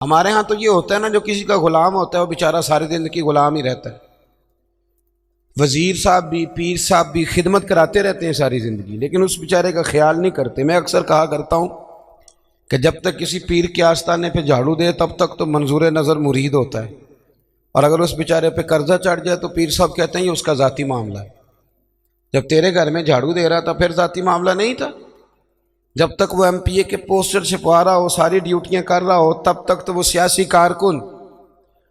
ہمارے ہاں تو یہ ہوتا ہے نا، جو کسی کا غلام ہوتا ہے وہ بیچارہ ساری زندگی غلام ہی رہتا ہے۔ وزیر صاحب بھی، پیر صاحب بھی خدمت کراتے رہتے ہیں ساری زندگی، لیکن اس بیچارے کا خیال نہیں کرتے۔ میں اکثر کہا کرتا ہوں کہ جب تک کسی پیر کے آستانے پہ جھاڑو دے تب تک تو منظور نظر مرید ہوتا ہے، اور اگر اس بیچارے پہ قرضہ چڑھ جائے تو پیر صاحب کہتے ہیں یہ اس کا ذاتی معاملہ ہے۔ جب تیرے گھر میں جھاڑو دے رہا تھا پھر ذاتی معاملہ نہیں تھا؟ جب تک وہ ایم پی اے کے پوسٹر چھپوا رہا ہو، ساری ڈیوٹیاں کر رہا ہو، تب تک تو وہ سیاسی کارکن،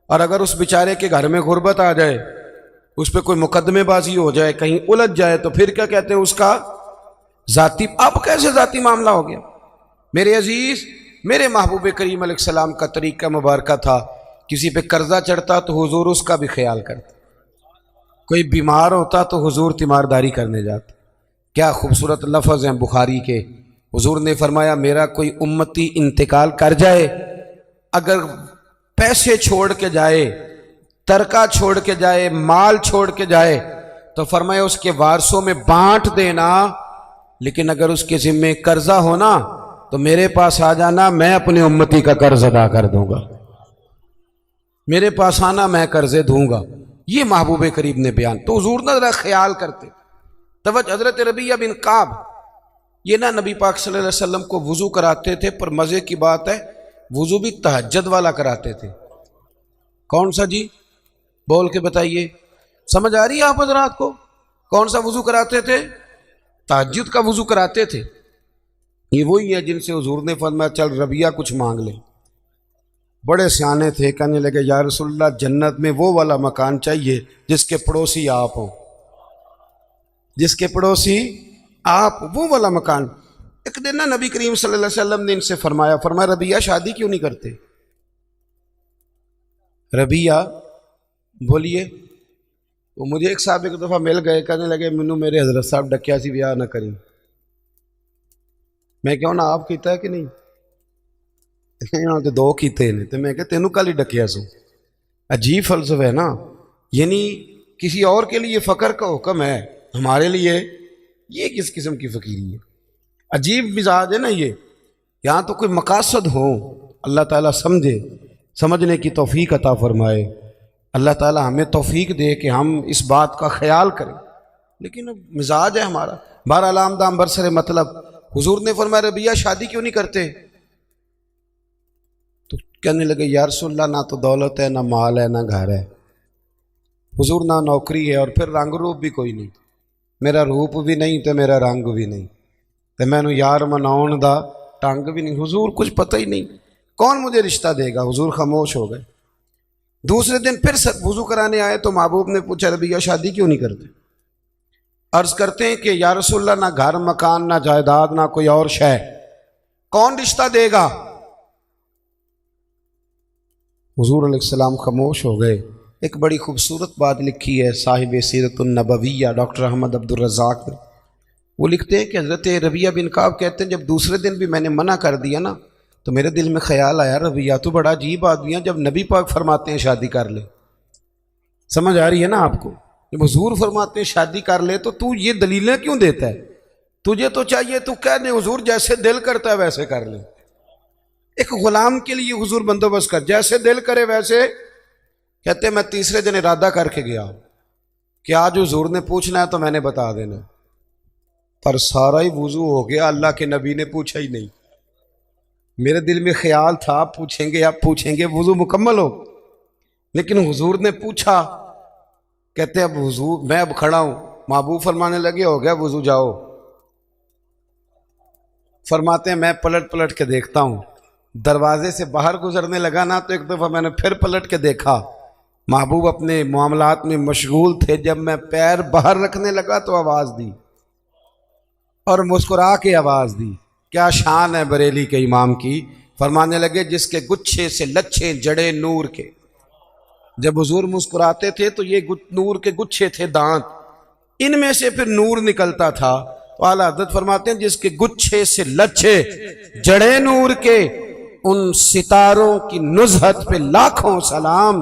اور اگر اس بیچارے کے گھر میں غربت آ جائے، اس پہ کوئی مقدمے بازی ہو جائے، کہیں الجھ جائے، تو پھر کیا کہتے ہیں اس کا ذاتی۔ اب کیسے ذاتی معاملہ ہو گیا؟ میرے عزیز، میرے محبوب کریم علیہ السلام کا طریقہ مبارکہ تھا، کسی پہ قرضہ چڑھتا تو حضور اس کا بھی خیال کرتا، کوئی بیمار ہوتا تو حضور تیمارداری کرنے جاتا۔ کیا خوبصورت لفظ ہیں بخاری کے، حضور نے فرمایا میرا کوئی امتی انتقال کر جائے، اگر پیسے چھوڑ کے جائے، ترکہ چھوڑ کے جائے، مال چھوڑ کے جائے، تو فرمایا اس کے وارثوں میں بانٹ دینا، لیکن اگر اس کے ذمے قرضہ ہونا تو میرے پاس آ جانا، میں اپنے امتی کا قرض ادا کر دوں گا، میرے پاس آنا، میں قرضے دوں گا۔ یہ محبوب کریم نے بیان، تو حضور نہ ذرا خیال کرتے۔ توجہ، حضرت ربیعہ بن کعب یہ نا نبی پاک صلی اللہ علیہ وسلم کو وضو کراتے تھے، پر مزے کی بات ہے وضو بھی تہجد والا کراتے تھے۔ کون سا جی؟ بول کے بتائیے، سمجھ آ رہی ہے آپ حضرات کو؟ کون سا وضو کراتے تھے؟ تہجد کا وضو کراتے تھے۔ یہ وہی ہے جن سے حضور نے فرمایا چل ربیعہ کچھ مانگ لے۔ بڑے سیانے تھے، کہنے لگے یا رسول اللہ جنت میں وہ والا مکان چاہیے جس کے پڑوسی آپ ہوں، جس کے پڑوسی آپ، وہ والا مکان۔ ایک دن نا نبی کریم صلی اللہ علیہ وسلم نے ان سے فرمایا ربیعہ شادی کیوں نہیں کرتے؟ ربیعہ بولیے۔ وہ مجھے ایک صاحب ایک دفعہ مل گئے، کہنے لگے مینوں میرے حضرت صاحب ڈکیا سی بیاہ نہ کریں۔ میں کہوں نا آپ کیتا ہے کہ نہیں؟ انہوں نے دو کیتے ہیں، تو میں کہ تینوں کل ہی ڈکیا سو۔ عجیب فلسفہ ہے نا، یعنی کسی اور کے لیے فقر کا حکم ہے، ہمارے لیے یہ کس قسم کی فقیری ہے؟ عجیب مزاج ہے نا یہ۔ یہاں تو کوئی مقاصد ہو، اللہ تعالیٰ سمجھنے کی توفیق عطا فرمائے، اللہ تعالیٰ ہمیں توفیق دے کہ ہم اس بات کا خیال کریں، لیکن مزاج ہے ہمارا۔ بہرحال آمدام برسر مطلب، حضور نے فرمایا ربیعہ شادی کیوں نہیں کرتے؟ تو کہنے لگے یا رسول اللہ نہ تو دولت ہے، نہ مال ہے، نہ گھر ہے، حضور نہ نوکری ہے، اور پھر رنگ روپ بھی کوئی نہیں، میرا روپ بھی نہیں تو میرا رنگ بھی نہیں، تو میں نو یار مناؤن دا ٹنگ بھی نہیں، حضور کچھ پتہ ہی نہیں، کون مجھے رشتہ دے گا؟ حضور خاموش ہو گئے۔ دوسرے دن پھر وضو کرانے آئے تو محبوب نے پوچھا ربیعہ شادی کیوں نہیں کرتے؟ عرض کرتے ہیں کہ یا رسول اللہ نہ گھر مکان، نہ جائیداد، نہ کوئی اور شے، کون رشتہ دے گا؟ حضور علیہ السلام خاموش ہو گئے۔ ایک بڑی خوبصورت بات لکھی ہے صاحب سیرت النبویہ ڈاکٹر احمد عبد الرزاق نے، وہ لکھتے ہیں کہ حضرت ربیعہ بن کعب کہتے ہیں جب دوسرے دن بھی میں نے منع کر دیا نا تو میرے دل میں خیال آیا ربیعہ تو بڑا عجیب آدمی ہے، جب نبی پاک فرماتے ہیں شادی کر لے، سمجھ آ رہی ہے نا آپ کو؟ جب حضور فرماتے ہیں شادی کر لے تو یہ دلیلیں کیوں دیتا ہے؟ تجھے تو چاہیے تو کہہ دے حضور جیسے دل کرتا ہے ویسے کر لے۔ ایک غلام کے لیے حضور بندوبست کر، جیسے دل کرے ویسے۔ کہتے ہیں میں تیسرے دن ارادہ کر کے گیا کہ آج حضور نے پوچھنا ہے تو میں نے بتا دینا، پر سارا ہی وضو ہو گیا، اللہ کے نبی نے پوچھا ہی نہیں۔ میرے دل میں خیال تھا آپ پوچھیں گے، وضو مکمل ہو، لیکن حضور نے پوچھا۔ کہتے ہیں اب حضور میں اب کھڑا ہوں، محبوب فرمانے لگے ہو گیا وضو جاؤ۔ فرماتے ہیں میں پلٹ کے دیکھتا ہوں، دروازے سے باہر گزرنے لگا نا تو ایک دفعہ میں نے پھر پلٹ کے دیکھا، محبوب اپنے معاملات میں مشغول تھے۔ جب میں پیر باہر رکھنے لگا تو آواز دی اور مسکرا کے آواز دی۔ کیا شان ہے بریلی کے امام کی، فرمانے لگے جس کے گچھے سے لچھے جڑے نور کے۔ جب حضور مسکراتے تھے تو یہ نور کے گچھے تھے، دانت، ان میں سے پھر نور نکلتا تھا۔ تو اعلیٰ حضرت فرماتے ہیں جس کے گچھے سے لچھے جڑے نور کے، ان ستاروں کی نزہت پہ لاکھوں سلام،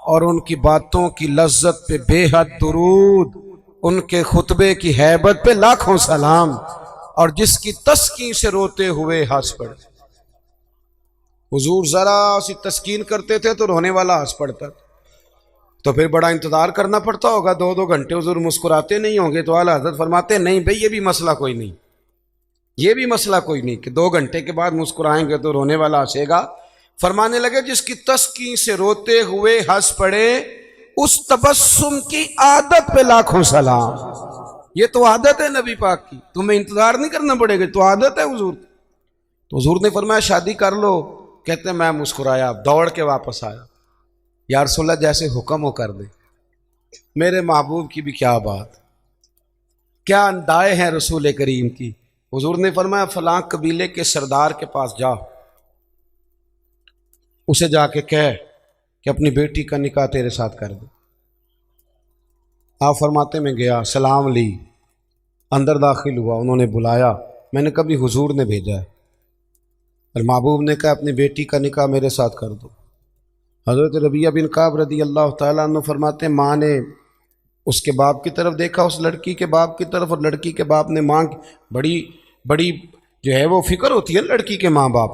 اور ان کی باتوں کی لذت پہ بے حد درود، ان کے خطبے کی ہیبت پہ لاکھوں سلام، اور جس کی تسکین سے روتے ہوئے ہنس پڑے۔ حضور ذرا سی تسکین کرتے تھے تو رونے والا ہنس پڑتا تھا، تو پھر بڑا انتظار کرنا پڑتا ہوگا، 2 گھنٹے حضور مسکراتے نہیں ہوں گے، تو اعلیٰ حضرت فرماتے نہیں بھئی یہ بھی مسئلہ کوئی نہیں، یہ بھی مسئلہ کوئی نہیں کہ 2 گھنٹے کے بعد مسکرائیں گے تو رونے والا ہنسے گا۔ فرمانے لگے جس کی تسکین سے روتے ہوئے ہنس پڑے اس تبسم کی عادت پہ لاکھوں سلام۔ یہ تو عادت ہے نبی پاک کی، تمہیں انتظار نہیں کرنا پڑے گا، تو عادت ہے حضور۔ تو حضور نے فرمایا شادی کر لو، کہتے ہیں میں مسکرایا، دوڑ کے واپس آیا، یا رسول اللہ جیسے حکم ہو کر دے۔ میرے محبوب کی بھی کیا بات، کیا اندائے ہیں رسول کریم کی۔ حضور نے فرمایا فلاں قبیلے کے سردار کے پاس جا، اسے جا کے کہہ کہ اپنی بیٹی کا نکاح تیرے ساتھ کر دے۔ آپ فرماتے میں گیا، سلام لی، اندر داخل ہوا، انہوں نے بلایا، میں نے کبھی حضور نے بھیجا ہے، اور محبوب نے کہا اپنی بیٹی کا نکاح میرے ساتھ کر دو۔ حضرت ربیعہ بن کعب رضی اللہ تعالیٰ عنہ فرماتے ہیں ماں نے اس کے باپ کی طرف دیکھا، اس لڑکی کے باپ کی طرف، اور لڑکی کے باپ نے ماں کی بڑی جو ہے وہ فکر ہوتی ہے لڑکی کے ماں باپ،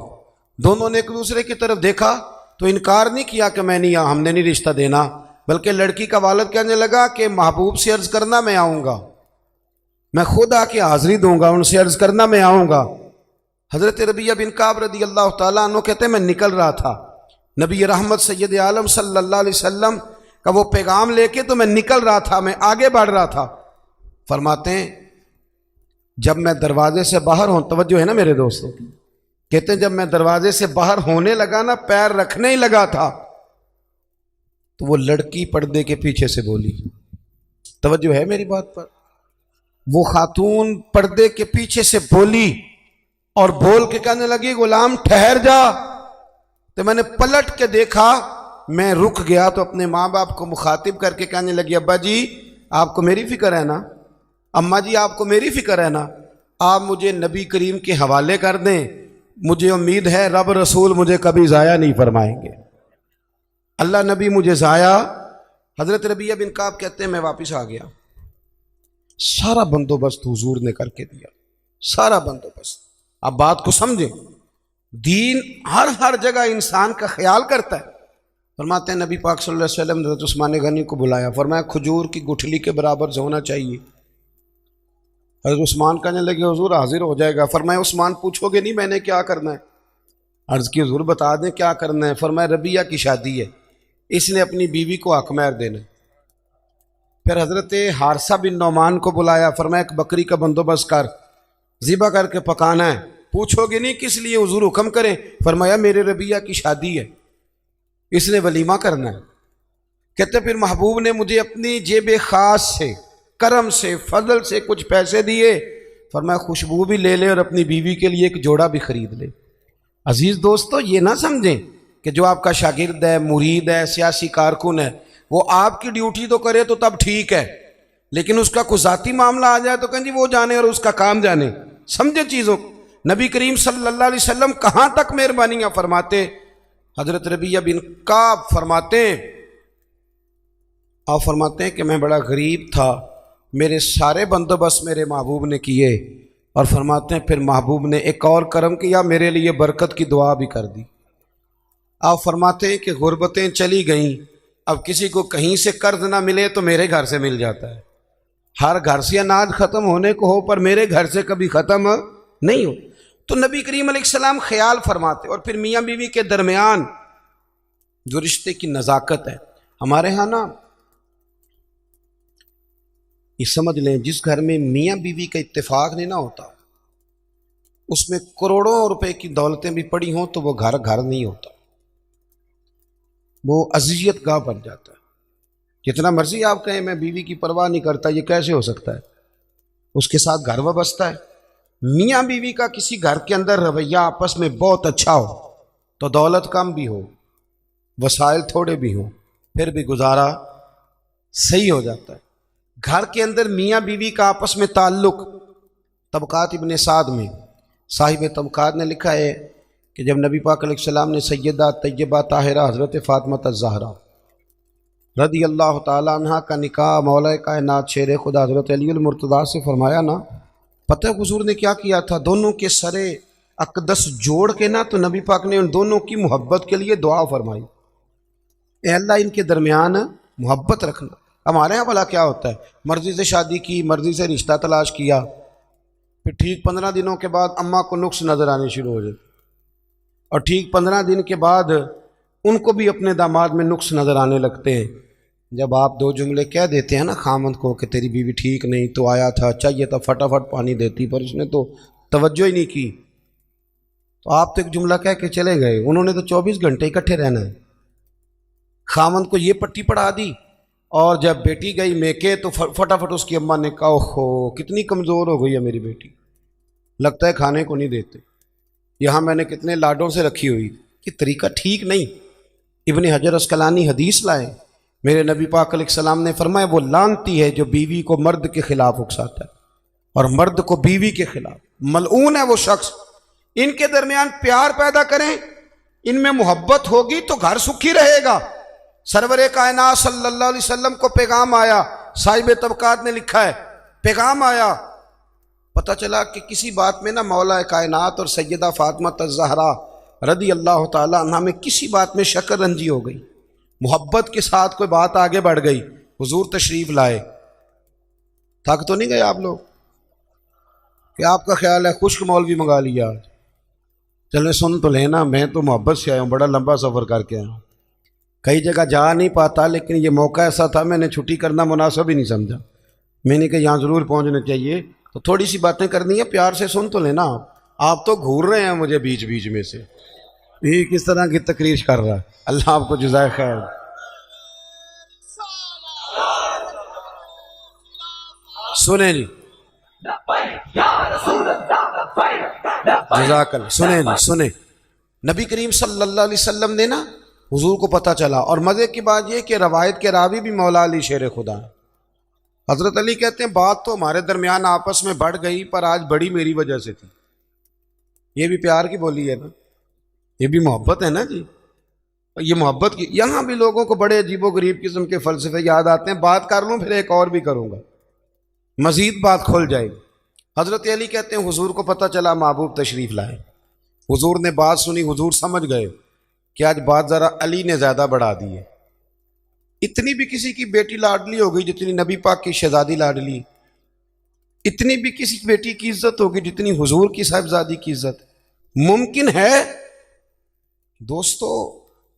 دونوں نے ایک دوسرے کی طرف دیکھا تو انکار نہیں کیا کہ میں نہیں، ہم نے نہیں رشتہ دینا، بلکہ لڑکی کا والد کہنے لگا کہ محبوب سے عرض کرنا میں آؤں گا، میں خود آ کے حاضری دوں گا، ان سے عرض کرنا میں آؤں گا۔ حضرت ربیعہ بن کعب رضی اللہ تعالیٰ عنہ کہتے ہیں میں نکل رہا تھا، نبی رحمت سید عالم صلی اللہ علیہ وسلم کا وہ پیغام لے کے، تو میں نکل رہا تھا، میں آگے بڑھ رہا تھا۔ فرماتے ہیں جب میں دروازے سے باہر ہوں، توجہ ہے نا میرے دوستوں، کہتے ہیں جب میں دروازے سے باہر ہونے لگا نا، پیر رکھنے ہی لگا تھا، تو وہ لڑکی پردے کے پیچھے سے بولی، توجہ ہے میری بات پر، وہ خاتون پردے کے پیچھے سے بولی اور بول کے کہنے لگی غلام ٹھہر جا۔ تو میں نے پلٹ کے دیکھا، میں رک گیا تو اپنے ماں باپ کو مخاطب کر کے کہنے لگی ابا جی آپ کو میری فکر ہے نا، اماں جی آپ کو میری فکر ہے نا، آپ مجھے نبی کریم کے حوالے کر دیں، مجھے امید ہے رب رسول مجھے کبھی ضائع نہیں فرمائیں گے، اللہ نبی مجھے ضائع۔ حضرت ربیعہ بن کعب کہتے ہیں میں واپس آ گیا، سارا بندوبست حضور نے کر کے دیا، سارا بندوبست۔ اب بات کو سمجھیں، دین ہر جگہ انسان کا خیال کرتا ہے۔ فرماتے ہیں نبی پاک صلی اللہ علیہ وسلم نے حضرت عثمان غنی کو بلایا، فرمایا کھجور کی گٹھلی کے برابر ہونا چاہیے۔ حضرت عثمان کہنے لگے حضور حاضر ہو جائے گا۔ فرمایا عثمان پوچھو گے نہیں میں نے کیا کرنا ہے؟ عرض کی حضور بتا دیں کیا کرنا ہے۔ فرمایا ربیعہ کی شادی ہے، اس نے اپنی بیوی کو حق مہر دینا۔ پھر حضرت حارثہ بن نعمان کو بلایا، فرمایا ایک بکری کا بندوبست کر، ذبح کر کے پکانا ہے، پوچھو گے نہیں کس لیے حضور حکم کریں؟ فرمایا میرے ربیعہ کی شادی ہے، اس نے ولیمہ کرنا ہے۔ کہتے پھر محبوب نے مجھے اپنی جیب خاص سے، کرم سے، فضل سے کچھ پیسے دیے، فرمایا خوشبو بھی لے لے اور اپنی بیوی کے لیے ایک جوڑا بھی خرید لے۔ عزیز دوستو یہ نہ سمجھیں کہ جو آپ کا شاگرد ہے، مرید ہے، سیاسی کارکن ہے، وہ آپ کی ڈیوٹی تو کرے تو تب ٹھیک ہے، لیکن اس کا کوئی ذاتی معاملہ آ جائے تو کہیں جی وہ جانے اور اس کا کام جانے۔ سمجھے چیزوں، نبی کریم صلی اللہ علیہ وسلم کہاں تک مہربانیاں فرماتے۔ حضرت ربیعہ بن کعب فرماتے ہیں، آپ فرماتے ہیں کہ میں بڑا غریب تھا، میرے سارے بندوبست میرے محبوب نے کیے، اور فرماتے ہیں پھر محبوب نے ایک اور کرم کیا، میرے لیے برکت کی دعا بھی کر دی۔ آپ فرماتے ہیں کہ غربتیں چلی گئیں، اب کسی کو کہیں سے قرض نہ ملے تو میرے گھر سے مل جاتا ہے۔ ہر گھر سے اناج ختم ہونے کو ہو پر میرے گھر سے کبھی ختم نہیں ہو۔ تو نبی کریم علیہ السلام خیال فرماتے، اور پھر میاں بیوی کے درمیان جو رشتے کی نزاکت ہے، ہمارے ہاں نا یہ سمجھ لیں جس گھر میں میاں بیوی کا اتفاق نہیں نہ ہوتا، اس میں کروڑوں روپے کی دولتیں بھی پڑی ہوں تو وہ گھر نہیں ہوتا، وہ اذیت گاہ بن جاتا ہے۔ جتنا مرضی آپ کہیں میں بیوی کی پرواہ نہیں کرتا، یہ کیسے ہو سکتا ہے؟ اس کے ساتھ گھر وابستہ ہے۔ میاں بیوی کا کسی گھر کے اندر رویہ آپس میں بہت اچھا ہو تو دولت کم بھی ہو، وسائل تھوڑے بھی ہوں، پھر بھی گزارا صحیح ہو جاتا ہے۔ گھر کے اندر میاں بیوی کا آپس میں تعلق، طبقات ابن سعد میں صاحب طبقات نے لکھا ہے کہ جب نبی پاک علیہ السلام نے سیدہ طیبہ طاہرہ حضرت فاطمہ الزہرا رضی اللہ تعالیٰ عنہ کا نکاح مولا کائنات شیر خدا حضرت علی المرتضیٰ سے فرمایا نا، پتہ حضور نے کیا کیا تھا؟ دونوں کے سرے اقدس جوڑ کے نا تو نبی پاک نے ان دونوں کی محبت کے لیے دعا فرمائی، اے اللہ ان کے درمیان محبت رکھنا۔ ہمارے یہاں بھلا کیا ہوتا ہے، مرضی سے شادی کی، مرضی سے رشتہ تلاش کیا، پھر ٹھیک 15 دنوں کے بعد اماں کو نقص نظر آنے شروع ہو جاتے، اور ٹھیک 15 دن کے بعد ان کو بھی اپنے داماد میں نقص نظر آنے لگتے ہیں۔ جب آپ 2 جملے کہہ دیتے ہیں نا خامند کو کہ تیری بیوی ٹھیک نہیں، تو آیا تھا، چاہیے تھا فٹافٹ پانی دیتی، پر اس نے تو توجہ ہی نہیں کی، تو آپ تو ایک جملہ کہہ کے چلے گئے، انہوں نے تو 24 گھنٹے اکٹھے رہنا ہے۔ خامند کو یہ پٹی پڑھا دی، اور جب بیٹی گئی میکے تو فٹافٹ اس کی اماں نے کہا اوہو کتنی کمزور ہو گئی ہے میری بیٹی، لگتا ہے کھانے کو نہیں دیتے، یہاں میں نے کتنے لاڈوں سے رکھی ہوئی، یہ طریقہ ٹھیک نہیں۔ ابن حجر اسقلانی حدیث لائے، میرے نبی پاک علیہ السلام نے فرمایا وہ لعنتی ہے جو بیوی کو مرد کے خلاف اکساتا ہے اور مرد کو بیوی کے خلاف، ملعون ہے وہ شخص۔ ان کے درمیان پیار پیدا کریں، ان میں محبت ہوگی تو گھر سکھی رہے گا۔ سرور کائنات صلی اللہ علیہ وسلم کو پیغام آیا، صاحب طبقات نے لکھا ہے، پیغام آیا، پتہ چلا کہ کسی بات میں نا مولا کائنات اور سیدہ فاطمہ الزہرا رضی اللہ تعالی عنہ میں کسی بات میں شکر رنجی ہو گئی، محبت کے ساتھ کوئی بات آگے بڑھ گئی، حضور تشریف لائے۔ تھک تو نہیں گئے آپ لوگ کہ آپ کا خیال ہے خشک مولوی منگا لیا آج؟ چلے سن تو لینا، میں تو محبت سے آیا ہوں، بڑا لمبا سفر کر کے آیا ہوں، کئی جگہ جا نہیں پاتا، لیکن یہ موقع ایسا تھا میں نے چھٹی کرنا مناسب ہی نہیں سمجھا، میں نے کہا یہاں ضرور پہنچنا چاہیے، تو تھوڑی سی باتیں کرنی ہے، پیار سے سن تو لینا۔ آپ تو گھور رہے ہیں مجھے بیچ بیچ میں سے، یہ کس طرح کی تقریر کر رہا ہے، اللہ آپ کو جزائے خیر۔ سنیں جی، جزاک اللہ، سنیں جی سنیں، نبی کریم صلی اللہ علیہ وسلم نے نا حضور کو پتہ چلا، اور مزے کی بات یہ کہ روایت کے راوی بھی مولا علی شیر خدا ہیں۔ حضرت علی کہتے ہیں بات تو ہمارے درمیان آپس میں بڑھ گئی، پر آج بڑی میری وجہ سے تھی۔ یہ بھی پیار کی بولی ہے نا، یہ بھی محبت ہے نا جی، یہ محبت کی۔ یہاں بھی لوگوں کو بڑے عجیب و غریب قسم کے فلسفے یاد آتے ہیں، بات کر لوں پھر ایک اور بھی کروں گا، مزید بات کھل جائے گی۔ حضرت علی کہتے ہیں حضور کو پتہ چلا محبوب تشریف لائے، حضور نے بات سنی، حضور سمجھ گئے کہ آج بات ذرا علی نے زیادہ بڑھا دی ہے۔ اتنی بھی کسی کی بیٹی لاڈلی ہو گئی جتنی نبی پاک کی شہزادی لاڈلی، اتنی بھی کسی بیٹی کی عزت ہوگی جتنی حضور کی صاحبزادی کی عزت ممکن ہے؟ دوستو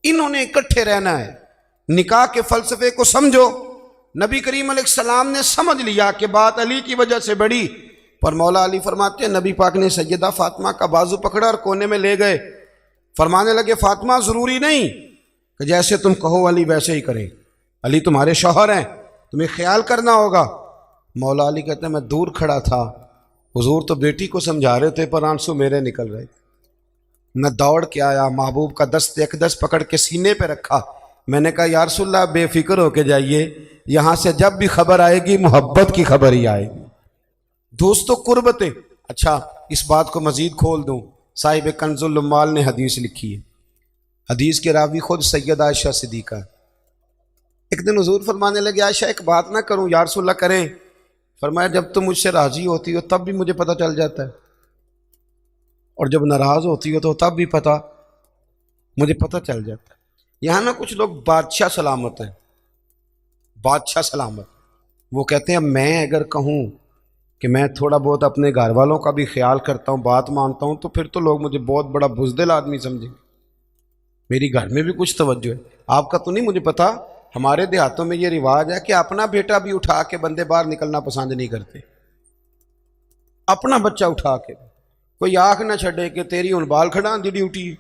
انہوں نے اکٹھے رہنا ہے، نکاح کے فلسفے کو سمجھو۔ نبی کریم علیہ السلام نے سمجھ لیا کہ بات علی کی وجہ سے بڑی، پر مولا علی فرماتے ہیں نبی پاک نے سیدہ فاطمہ کا بازو پکڑا اور کونے میں لے گئے، فرمانے لگے فاطمہ ضروری نہیں کہ جیسے تم کہو علی ویسے ہی کریں، علی تمہارے شوہر ہیں، تمہیں خیال کرنا ہوگا۔ مولا علی کہتے ہیں میں دور کھڑا تھا، حضور تو بیٹی کو سمجھا رہے تھے پر آنسو میرے نکل رہے تھے، میں دوڑ کے آیا، محبوب کا دست اقدس پکڑ کے سینے پہ رکھا، میں نے کہا یا رسول اللہ بے فکر ہو کے جائیے، یہاں سے جب بھی خبر آئے گی محبت کی خبر ہی آئے گی۔ دوستو قربتیں، اچھا اس بات کو مزید کھول دوں، صاحب کنز العمال نے حدیث لکھی ہے، حدیث کے راوی خود سیدہ عائشہ صدیقہ۔ ایک دن حضور فرمانے لگے عائشہ ایک بات نہ کروں؟ یا رسول اللہ کریں۔ فرمایا جب تم مجھ سے راضی ہوتی ہو تب بھی مجھے پتہ چل جاتا ہے، اور جب ناراض ہوتی ہو تو تب بھی مجھے پتہ چل جاتا ہے۔ یہاں نا کچھ لوگ بادشاہ سلامت ہیں، بادشاہ سلامت، وہ کہتے ہیں میں اگر کہوں کہ میں تھوڑا بہت اپنے گھر والوں کا بھی خیال کرتا ہوں، بات مانتا ہوں، تو پھر تو لوگ مجھے بہت بڑا بزدل آدمی سمجھیں گے، میری گھر میں بھی کچھ توجہ ہے۔ آپ کا تو نہیں مجھے پتا، ہمارے دیہاتوں میں یہ رواج ہے کہ اپنا بیٹا بھی اٹھا کے بندے باہر نکلنا پسند نہیں کرتے، اپنا بچہ اٹھا کے، کوئی آنکھ نہ چھڑے کہ تیری ہن بال کھڑا دی ڈیوٹی،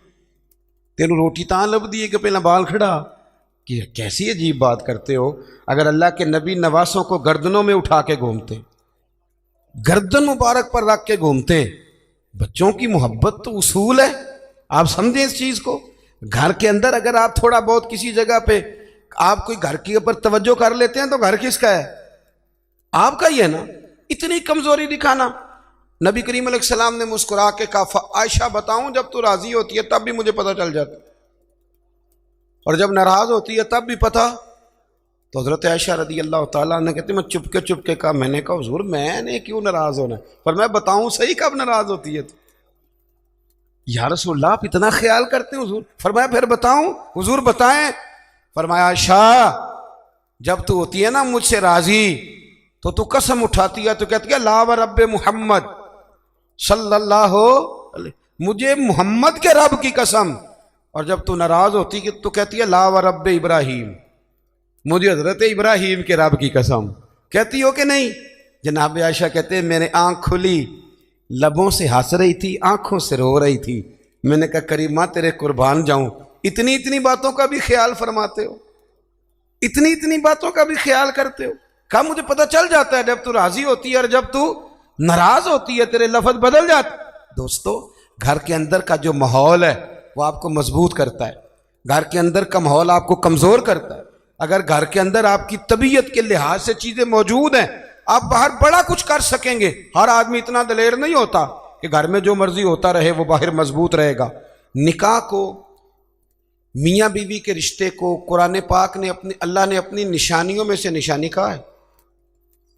تینوں روٹی تاں لب دی ہے کہ پہلا بال کھڑا، کہ کیسی عجیب بات کرتے ہو۔ اگر اللہ کے نبی نواسوں کو گردنوں میں اٹھا کے گھومتے، گردن مبارک پر رکھ کے گھومتے ہیں، بچوں کی محبت تو اصول ہے، آپ سمجھیں اس چیز کو۔ گھر کے اندر اگر آپ تھوڑا بہت کسی جگہ پہ آپ کوئی گھر کے اوپر توجہ کر لیتے ہیں تو گھر کس کا ہے؟ آپ کا ہی ہے نا۔ اتنی کمزوری دکھانا، نبی کریم علیہ السلام نے مسکرا کے کہا عائشہ بتاؤں جب تو راضی ہوتی ہے تب بھی مجھے پتہ چل جاتا، اور جب ناراض ہوتی ہے تب بھی پتہ۔ تو حضرت عائشہ رضی اللہ تعالیٰ عنہ کہتے میں چپ کے کہا، میں نے کہا حضور میں نے کیوں ناراض ہونا ہے، پر میں بتاؤں صحیح کب ناراض ہوتی ہے تو یا رسول اللہ آپ اتنا خیال کرتے ہیں حضور؟ فرمایا پھر بتاؤں؟ حضور بتائیں۔ فرمایا شاہ جب تو ہوتی ہے نا مجھ سے راضی تو قسم اٹھاتی ہے، تو کہتی ہے لا و رب محمد صلی اللہ علیہ، مجھے محمد کے رب کی قسم۔ اور جب تو ناراض ہوتی ہے تو کہتی ہے لا و رب ابراہیم، مجھے حضرت ابراہیم کے رب کی قسم۔ کہتی ہو کہ نہیں؟ جناب عائشہ کہتے ہیں میرے آنکھ کھلی، لبوں سے ہنس رہی تھی، آنکھوں سے رو رہی تھی۔ میں نے کہا کریمہ تیرے قربان جاؤں، اتنی اتنی باتوں کا بھی خیال فرماتے ہو، اتنی اتنی باتوں کا بھی خیال کرتے ہو؟ کہا مجھے پتہ چل جاتا ہے جب تو راضی ہوتی ہے اور جب تو ناراض ہوتی ہے تیرے لفظ بدل جاتے۔ دوستو گھر کے اندر کا جو ماحول ہے وہ آپ کو مضبوط کرتا ہے، گھر کے اندر کا ماحول آپ کو کمزور کرتا ہے۔ اگر گھر کے اندر آپ کی طبیعت کے لحاظ سے چیزیں موجود ہیں، آپ باہر بڑا کچھ کر سکیں گے۔ ہر آدمی اتنا دلیر نہیں ہوتا کہ گھر میں جو مرضی ہوتا رہے وہ باہر مضبوط رہے گا۔ نکاح کو، میاں بیوی کے رشتے کو قرآن پاک نے اللہ نے اپنی نشانیوں میں سے نشانی کہا ہے۔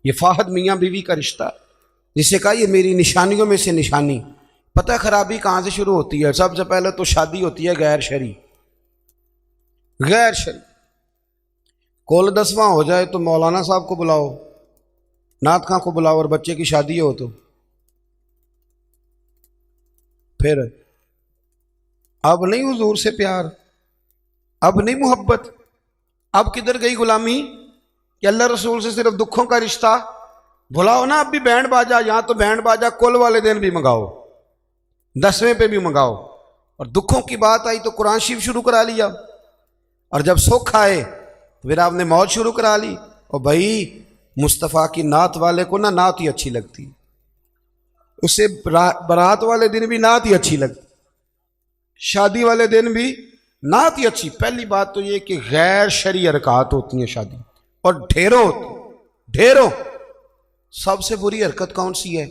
یہ فاحد میاں بیوی کا رشتہ جسے کہا یہ میری نشانیوں میں سے نشانی۔ پتہ خرابی کہاں سے شروع ہوتی ہے؟ سب سے پہلے تو شادی ہوتی ہے غیر شرعی، غیر شرعی۔ کول 10واں ہو جائے تو مولانا صاحب کو بلاؤ، نعت خاں کو بلاؤ، اور بچے کی شادی ہو تو پھر اب نہیں حضور سے پیار، اب نہیں محبت، اب کدھر گئی غلامی کہ اللہ رسول سے صرف دکھوں کا رشتہ؟ بلاؤ نا اب بھی بینڈ باجا، یہاں تو بینڈ باجا کل والے دن بھی منگاؤ، 10ویں پہ بھی منگاؤ، اور دکھوں کی بات آئی تو قرآن شریف شروع کرا لیا، اور جب سکھ آئے تو پھر آپ نے موت شروع کرا لی۔ اور بھائی مصطفیٰ کی نعت والے کو نا نعت ہی اچھی لگتی، اسے برات والے دن بھی نعت ہی اچھی لگتی، شادی والے دن بھی نعت ہی اچھی۔ پہلی بات تو یہ کہ غیر شرعی حرکات ہوتی ہیں شادی، اور ڈھیروں ہوتی ہیں، ڈھیروں۔ سب سے بری حرکت کون سی ہے؟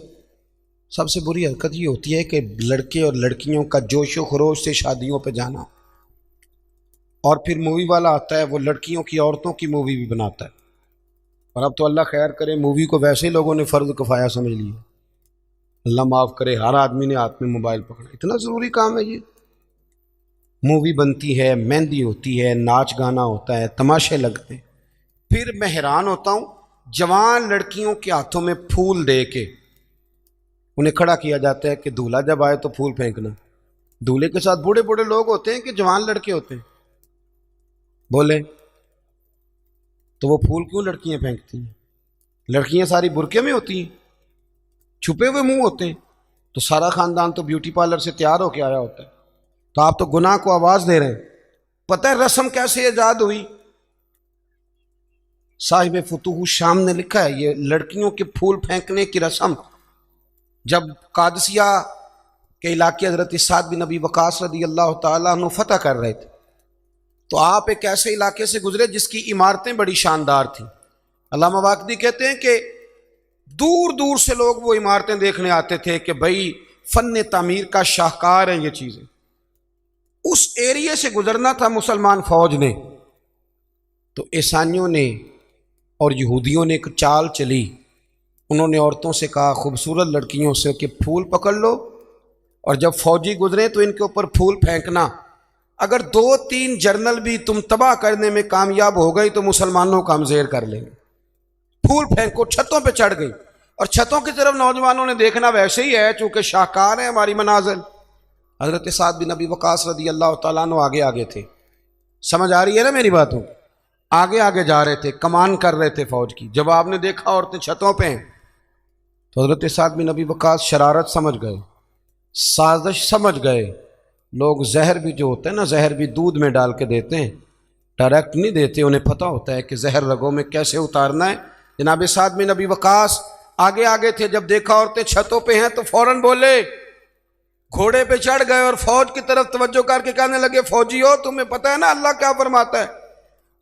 سب سے بری حرکت یہ ہوتی ہے کہ لڑکے اور لڑکیوں کا جوش و خروش سے شادیوں پہ جانا، اور پھر مووی والا آتا ہے وہ لڑکیوں کی عورتوں کی مووی بھی بناتا ہے، اور اب تو اللہ خیر کرے مووی کو ویسے لوگوں نے فرض کفایہ سمجھ لیا، اللہ معاف کرے، ہر آدمی نے ہاتھ میں موبائل پکڑا۔ اتنا ضروری کام ہے یہ؟ مووی بنتی ہے، مہندی ہوتی ہے، ناچ گانا ہوتا ہے، تماشے لگتے ہیں۔ پھر میں حیران ہوتا ہوں جوان لڑکیوں کے ہاتھوں میں پھول دے کے انہیں کھڑا کیا جاتا ہے کہ دولہا جب آئے تو پھول پھینکنا۔ دولہے کے ساتھ بوڑھے بوڑھے لوگ ہوتے ہیں کہ جوان لڑکے ہوتے ہیں؟ بولے تو وہ پھول کیوں لڑکیاں پھینکتی ہیں؟ لڑکیاں ساری برقعے میں ہوتی ہیں، چھپے ہوئے منہ ہوتے ہیں، تو سارا خاندان تو بیوٹی پارلر سے تیار ہو کے آیا ہوتا ہے، تو آپ تو گناہ کو آواز دے رہے ہیں۔ پتہ ہے رسم کیسے ایجاد ہوئی؟ صاحب فتوح الشام نے لکھا ہے یہ لڑکیوں کے پھول پھینکنے کی رسم جب قادسیہ کے علاقے حضرت سعد بن ابی وقاص رضی اللہ تعالیٰ عنہ فتح کر رہے تھے، تو آپ ایک ایسے علاقے سے گزرے جس کی عمارتیں بڑی شاندار تھیں۔ علامہ واقدی کہتے ہیں کہ دور دور سے لوگ وہ عمارتیں دیکھنے آتے تھے کہ بھئی فن تعمیر کا شاہکار ہیں یہ چیزیں۔ اس ایریے سے گزرنا تھا مسلمان فوج نے، تو عیسائیوں نے اور یہودیوں نے ایک چال چلی، انہوں نے عورتوں سے کہا خوبصورت لڑکیوں سے کہ پھول پکڑ لو، اور جب فوجی گزرے تو ان کے اوپر پھول پھینکنا، اگر 2-3 جرنل بھی تم تباہ کرنے میں کامیاب ہو گئی تو مسلمانوں کا ہم زیر کر لیں گے۔ پھول پھینکو، چھتوں پہ چڑھ گئی، اور چھتوں کی طرف نوجوانوں نے دیکھنا ویسے ہی ہے چونکہ شاہکار ہیں ہماری مناظر۔ حضرت سعد بن ابی وقاص رضی اللہ تعالیٰ عنہ آگے آگے تھے، سمجھ آ رہی ہے نا میری باتوں؟ آگے آگے جا رہے تھے، کمان کر رہے تھے فوج کی۔ جب آپ نے دیکھا عورتیں چھتوں پہ ہیں تو حضرت سعد بن ابی وقاص شرارت سمجھ گئے، سازش سمجھ گئے۔ لوگ زہر بھی جو ہوتا ہے نا، زہر بھی دودھ میں ڈال کے دیتے ہیں، ڈائریکٹ نہیں دیتے، انہیں پتہ ہوتا ہے کہ زہر رگوں میں کیسے اتارنا ہے۔ جناب سعد بن ابی وقاص آگے آگے تھے، جب دیکھا عورتیں چھتوں پہ ہیں تو فوراً بولے، گھوڑے پہ چڑھ گئے اور فوج کی طرف توجہ کر کے کہنے لگے فوجیو تمہیں پتہ ہے نا اللہ کیا فرماتا ہے؟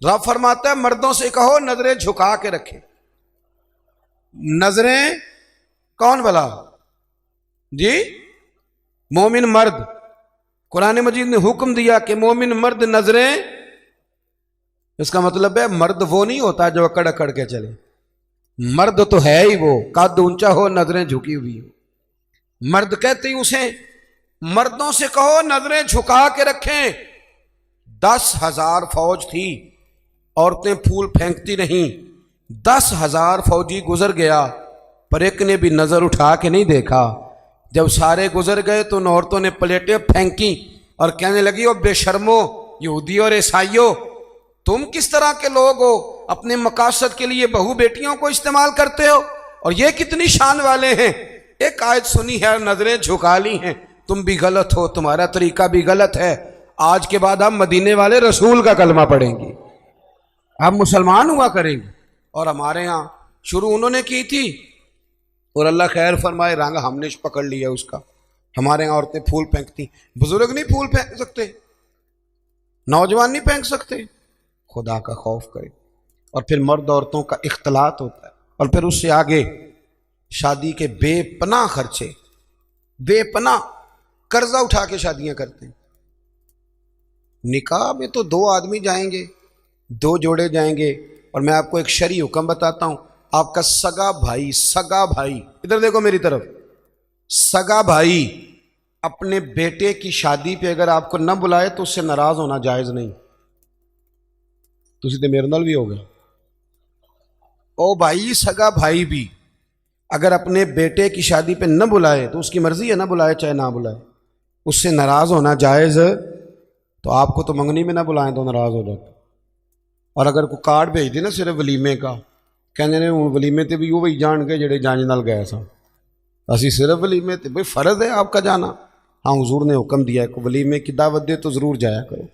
رب فرماتا ہے مردوں سے کہو نظریں جھکا کے رکھیں۔ نظریں کون بلا؟ جی مومن مرد۔ قرآن مجید نے حکم دیا کہ مومن مرد نظریں، اس کا مطلب ہے مرد وہ نہیں ہوتا جو اکڑ اکڑ کے چلے، مرد تو ہے ہی وہ قد اونچا ہو نظریں جھکی ہوئی ہو۔ مرد کہتے ہی اسے مردوں سے کہو نظریں جھکا کے رکھیں. 10,000 فوج تھی، عورتیں پھول پھینکتی نہیں. 10,000 فوجی گزر گیا پر ایک نے بھی نظر اٹھا کے نہیں دیکھا. جب سارے گزر گئے تو ان عورتوں نے پلیٹیں پھینکی اور کہنے لگی او بے شرمو یہودی اور عیسائیوں، تم کس طرح کے لوگ ہو، اپنے مقاصد کے لیے بہو بیٹیوں کو استعمال کرتے ہو، اور یہ کتنی شان والے ہیں. ایک آیت سنی ہے، نظریں جھکا لی ہیں. تم بھی غلط ہو، تمہارا طریقہ بھی غلط ہے. آج کے بعد ہم مدینے والے رسول کا کلمہ پڑھیں گے، ہم مسلمان ہوا کریں گے. اور ہمارے ہاں شروع انہوں نے کی تھی، اور اللہ خیر فرمائے رنگ ہم نے پکڑ لیا اس کا. ہمارے یہاں عورتیں پھول پھینکتی، بزرگ نہیں پھول پھینک سکتے، نوجوان نہیں پھینک سکتے. خدا کا خوف کرے. اور پھر مرد عورتوں کا اختلاط ہوتا ہے، اور پھر اس سے آگے شادی کے بے پناہ خرچے، بے پناہ قرضہ اٹھا کے شادیاں کرتے ہیں. نکاح میں تو 2 آدمی جائیں گے، 2 جوڑے جائیں گے. اور میں آپ کو ایک شرعی حکم بتاتا ہوں، آپ کا سگا بھائی ادھر دیکھو میری طرف، سگا بھائی اپنے بیٹے کی شادی پہ اگر آپ کو نہ بلائے تو اس سے ناراض ہونا جائز نہیں. تسی تے میرے نال بھی ہو گیا. او بھائی سگا بھائی بھی اگر اپنے بیٹے کی شادی پہ نہ بلائے تو اس کی مرضی ہے، نہ بلائے چاہے نہ بلائے، اس سے ناراض ہونا جائز. تو آپ کو تو منگنی میں نہ بلائیں تو ناراض ہو جاتا. اور اگر کوئی کارڈ بھیج دے نا صرف ولیمے کا، کہنے نے ہوں ولیمے تے بھی وہی جان کے جڑے جانج نال گئے سا، اسی صرف ولیمے تے بھئی فرض ہے آپ کا جانا. ہاں حضور نے حکم دیا ہے کہ ولیمے کی دعوت دے تو ضرور جایا کرو،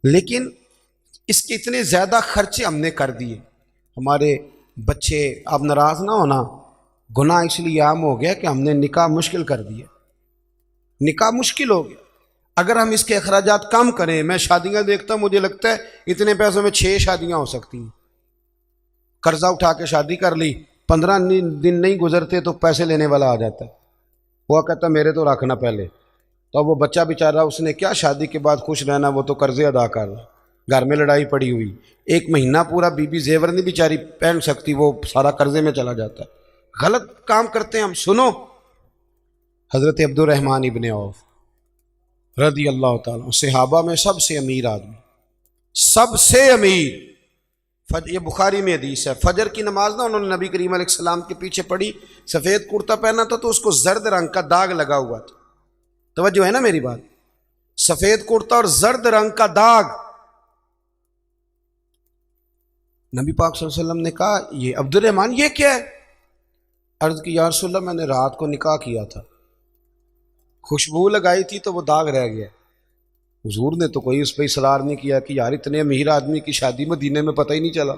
لیکن اس کے اتنے زیادہ خرچے ہم نے کر دیے. ہمارے بچے، آپ ناراض نہ ہونا، گناہ اس لیے عام ہو گیا کہ ہم نے نکاح مشکل کر دیا. نکاح مشکل ہو گیا. اگر ہم اس کے اخراجات کم کریں، میں شادیاں دیکھتا ہوں مجھے لگتا ہے اتنے پیسوں میں 6 شادیاں ہو سکتی ہیں. قرضہ اٹھا کے شادی کر لی، 15 دن نہیں گزرتے تو پیسے لینے والا آ جاتا ہے. وہ کہتا میرے تو رکھنا پہلے. تو وہ بچہ بیچارہ اس نے کیا شادی کے بعد خوش رہنا، وہ تو قرضے ادا کر رہا، گھر میں لڑائی پڑی ہوئی، 1 مہینہ پورا بی زیور نہیں بیچاری پہن سکتی، وہ سارا قرضے میں چلا جاتا ہے. غلط کام کرتے ہیں ہم. سنو، حضرت عبد الرحمن ابن عوف رضی اللہ تعالیٰ، صحابہ میں سب سے امیر آدمی، سب سے امیر. یہ بخاری میں حدیث ہے، فجر کی نماز نہ انہوں نے نبی کریم علیہ السلام کے پیچھے پڑھی، سفید کرتا پہنا تھا تو اس کو زرد رنگ کا داغ لگا ہوا تھا. توجہ ہے نا میری بات؟ سفید کرتا اور زرد رنگ کا داغ. نبی پاک صلی اللہ علیہ وسلم نے کہا یہ عبد الرحمن یہ کیا ہے؟ عرض کی یا رسول اللہ میں نے رات کو نکاح کیا تھا، خوشبو لگائی تھی تو وہ داغ رہ گیا. حضور نے تو کوئی اس پہ اصرار نہیں کیا کہ یار اتنے امیر آدمی کی شادی مدینے میں پتہ ہی نہیں چلا،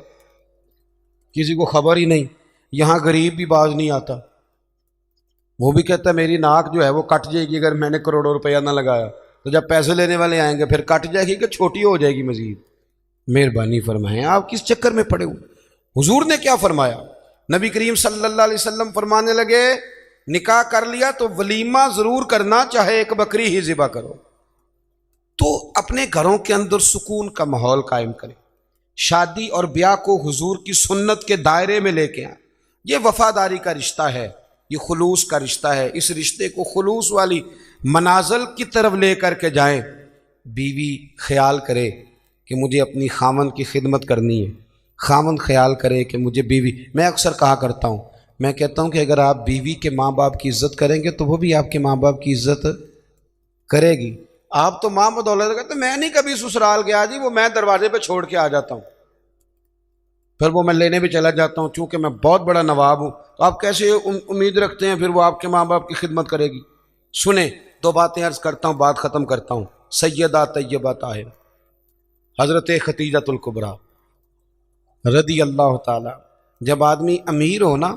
کسی کو خبر ہی نہیں. یہاں غریب بھی باز نہیں آتا، وہ بھی کہتا ہے میری ناک جو ہے وہ کٹ جائے گی اگر میں نے کروڑوں روپیہ نہ لگایا. تو جب پیسے لینے والے آئیں گے پھر کٹ جائے گی کہ چھوٹی ہو جائے گی مزید. مہربانی فرمائیں، آپ کس چکر میں پڑے ہوئے؟ حضور نے کیا فرمایا؟ نبی کریم صلی اللہ علیہ وسلم فرمانے لگے نکاح کر لیا تو ولیمہ ضرور کرنا، چاہے 1 بکری ہی ذبح کرو. تو اپنے گھروں کے اندر سکون کا ماحول قائم کریں، شادی اور بیاہ کو حضور کی سنت کے دائرے میں لے کے آئیں. یہ وفاداری کا رشتہ ہے، یہ خلوص کا رشتہ ہے. اس رشتے کو خلوص والی منازل کی طرف لے کر کے جائیں. بیوی خیال کرے کہ مجھے اپنی خامن کی خدمت کرنی ہے، خامن خیال کرے کہ مجھے بیوی. میں اکثر کہا کرتا ہوں، میں کہتا ہوں کہ اگر آپ بیوی کے ماں باپ کی عزت کریں گے تو وہ بھی آپ کے ماں باپ کی عزت کرے گی. آپ تو ماں بدولت کہتے میں نہیں کبھی سسرال گیا جی، وہ میں دروازے پہ چھوڑ کے آ جاتا ہوں، پھر وہ میں لینے بھی چلا جاتا ہوں چونکہ میں بہت بڑا نواب ہوں. تو آپ کیسے امید رکھتے ہیں پھر وہ آپ کے ماں باپ کی خدمت کرے گی؟ سنیں 2 باتیں عرض کرتا ہوں، بات ختم کرتا ہوں. سیدہ طیبہ طاہرہ حضرت ختیجۃ الکبریٰ رضی اللہ تعالی. جب آدمی امیر ہو نا،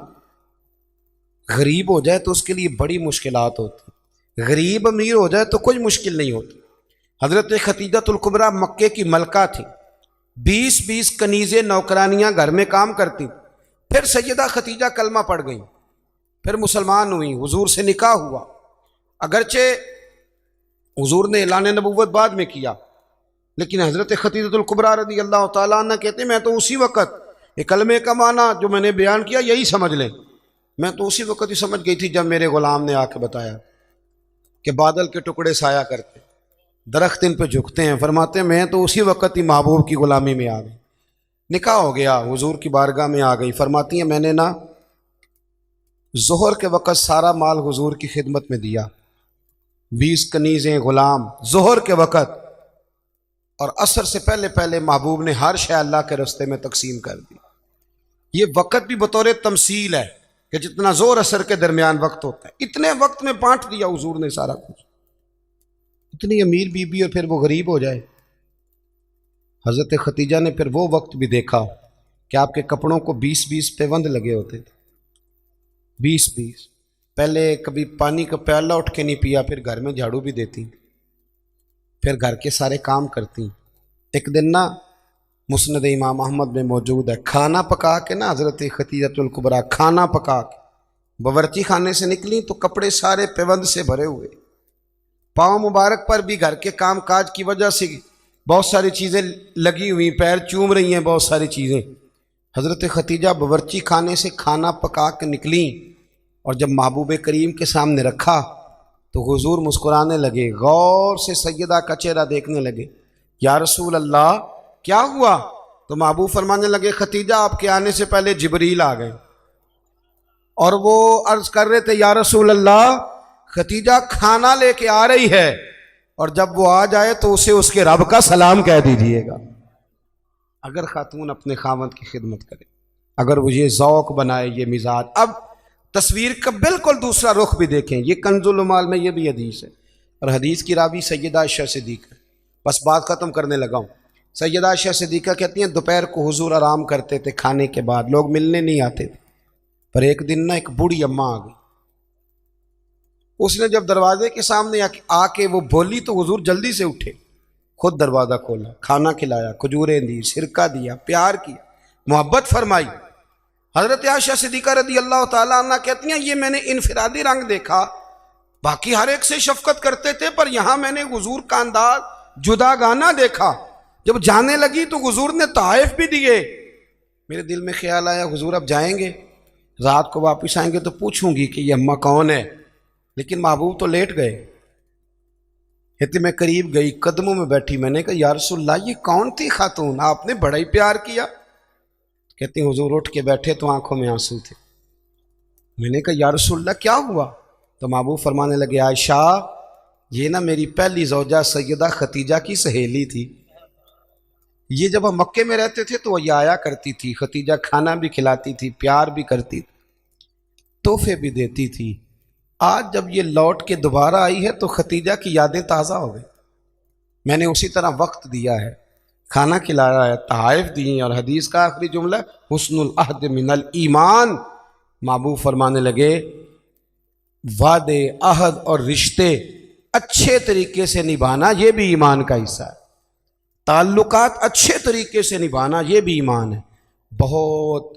غریب ہو جائے تو اس کے لیے بڑی مشکلات ہوتی. غریب امیر ہو جائے تو کوئی مشکل نہیں ہوتی. حضرت ختیجۃ الکبریٰ مکے کی ملکہ تھی، 20 کنیزیں نوکرانیاں گھر میں کام کرتی. پھر سیدہ ختیجہ کلمہ پڑھ گئیں، پھر مسلمان ہوئی، حضور سے نکاح ہوا. اگرچہ حضور نے اعلان نبوت بعد میں کیا، لیکن حضرت ختیجۃ الکبریٰ رضی اللہ تعالیٰ عنہ کہتے ہیں میں تو اسی وقت یہ کلمے کا معنی جو میں نے بیان کیا یہی سمجھ لیں، میں تو اسی وقت ہی سمجھ گئی تھی جب میرے غلام نے آ کے بتایا کہ بادل کے ٹکڑے سایہ کرتے، درخت ان پہ جھکتے ہیں. فرماتے ہیں میں تو اسی وقت ہی محبوب کی غلامی میں آ گئی. نکاح ہو گیا، حضور کی بارگاہ میں آ گئی. فرماتی ہیں میں نے نا ظہر کے وقت سارا مال حضور کی خدمت میں دیا، 20 کنیزیں، غلام، ظہر کے وقت. اور عصر سے پہلے پہلے محبوب نے ہر شے اللہ کے رستے میں تقسیم کر دی. یہ وقت بھی بطور تمثیل ہے کہ جتنا زور عصر کے درمیان وقت ہوتا ہے اتنے وقت میں بانٹ دیا حضور نے سارا کچھ. اتنی امیر بی بی اور پھر وہ غریب ہو جائے. حضرت ختیجہ نے پھر وہ وقت بھی دیکھا کہ آپ کے کپڑوں کو 20 پیوند لگے ہوتے تھے. 20 پہلے کبھی پانی کا پیالہ اٹھ کے نہیں پیا، پھر گھر میں جھاڑو بھی دیتی، پھر گھر کے سارے کام کرتی. ایک دن نا مسند امام احمد میں موجود ہے، کھانا پکا کے نا حضرت ختیجہ الکبریٰ کھانا پکا کے باورچی خانے سے نکلی تو کپڑے سارے پیوند سے بھرے ہوئے، پاؤں مبارک پر بھی گھر کے کام کاج کی وجہ سے بہت ساری چیزیں لگی ہوئی، پیر چوم رہی ہیں بہت ساری چیزیں. حضرت ختیجہ باورچی خانے سے کھانا پکا کے نکلیں اور جب محبوب کریم کے سامنے رکھا تو حضور مسکرانے لگے، غور سے سیدہ کا چہرہ دیکھنے لگے. یا رسول اللہ کیا ہوا؟ تو محبوب فرمانے لگے ختیجہ آپ کے آنے سے پہلے جبریل آ گئے اور وہ عرض کر رہے تھے یا رسول اللہ ختیجہ کھانا لے کے آ رہی ہے، اور جب وہ آ جائے تو اسے اس کے رب کا سلام کہہ دیجئے گا. اگر خاتون اپنے خاوند کی خدمت کرے، اگر وہ یہ ذوق بنائے، یہ مزاج. اب تصویر کا بالکل دوسرا رخ بھی دیکھیں، یہ کنز المال میں یہ بھی حدیث ہے، اور حدیث کی راوی سیدہ عائشہ صدیقہ. بس بات ختم کرنے لگا ہوں. سیدہ عائشہ صدیقہ کہتی ہیں دوپہر کو حضور آرام کرتے تھے، کھانے کے بعد لوگ ملنے نہیں آتے تھے. پر ایک دن نا ایک بوڑھی اماں آ گئی. اس نے جب دروازے کے سامنے آ کے وہ بولی تو حضور جلدی سے اٹھے، خود دروازہ کھولا، کھانا کھلایا، کھجوریں دی، سرکہ دیا، پیار کیا، محبت فرمائی. حضرت عائشہ صدیقہ رضی اللہ تعالیٰ عنہ کہتی ہیں یہ میں نے انفرادی رنگ دیکھا، باقی ہر ایک سے شفقت کرتے تھے، پر یہاں میں نے حضور کا انداز جداگانہ دیکھا. جب جانے لگی تو حضور نے تحائف بھی دیے. میرے دل میں خیال آیا حضور اب جائیں گے، رات کو واپس آئیں گے تو پوچھوں گی کہ یہ اماں کون ہے، لیکن محبوب تو لیٹ گئے. کہتی میں قریب گئی، قدموں میں بیٹھی، میں نے کہا یا رسول اللہ یہ کون تھی خاتون، آپ نے بڑا ہی پیار کیا. کہتی حضور اٹھ کے بیٹھے تو آنکھوں میں آنسو تھے. میں نے کہا یا رسول اللہ کیا ہوا؟ تو محبوب فرمانے لگے عائشہ یہ نا میری پہلی زوجہ سیدہ ختیجہ کی سہیلی تھی. یہ جب ہم مکے میں رہتے تھے تو یہ آیا کرتی تھی، ختیجہ کھانا بھی کھلاتی تھی، پیار بھی کرتی تھی، تحفے بھی دیتی تھی. آج جب یہ لوٹ کے دوبارہ آئی ہے تو ختیجہ کی یادیں تازہ ہو گئی. میں نے اسی طرح وقت دیا ہے، کھانا کھلایا ہے، تحائف دی ہیں. اور حدیث کا آخری جملہ حسن العہد من الایمان. محبوب فرمانے لگے وعدے، عہد اور رشتے اچھے طریقے سے نبھانا یہ بھی ایمان کا حصہ ہے. تعلقات اچھے طریقے سے نبھانا یہ بھی ایمان ہے. بہت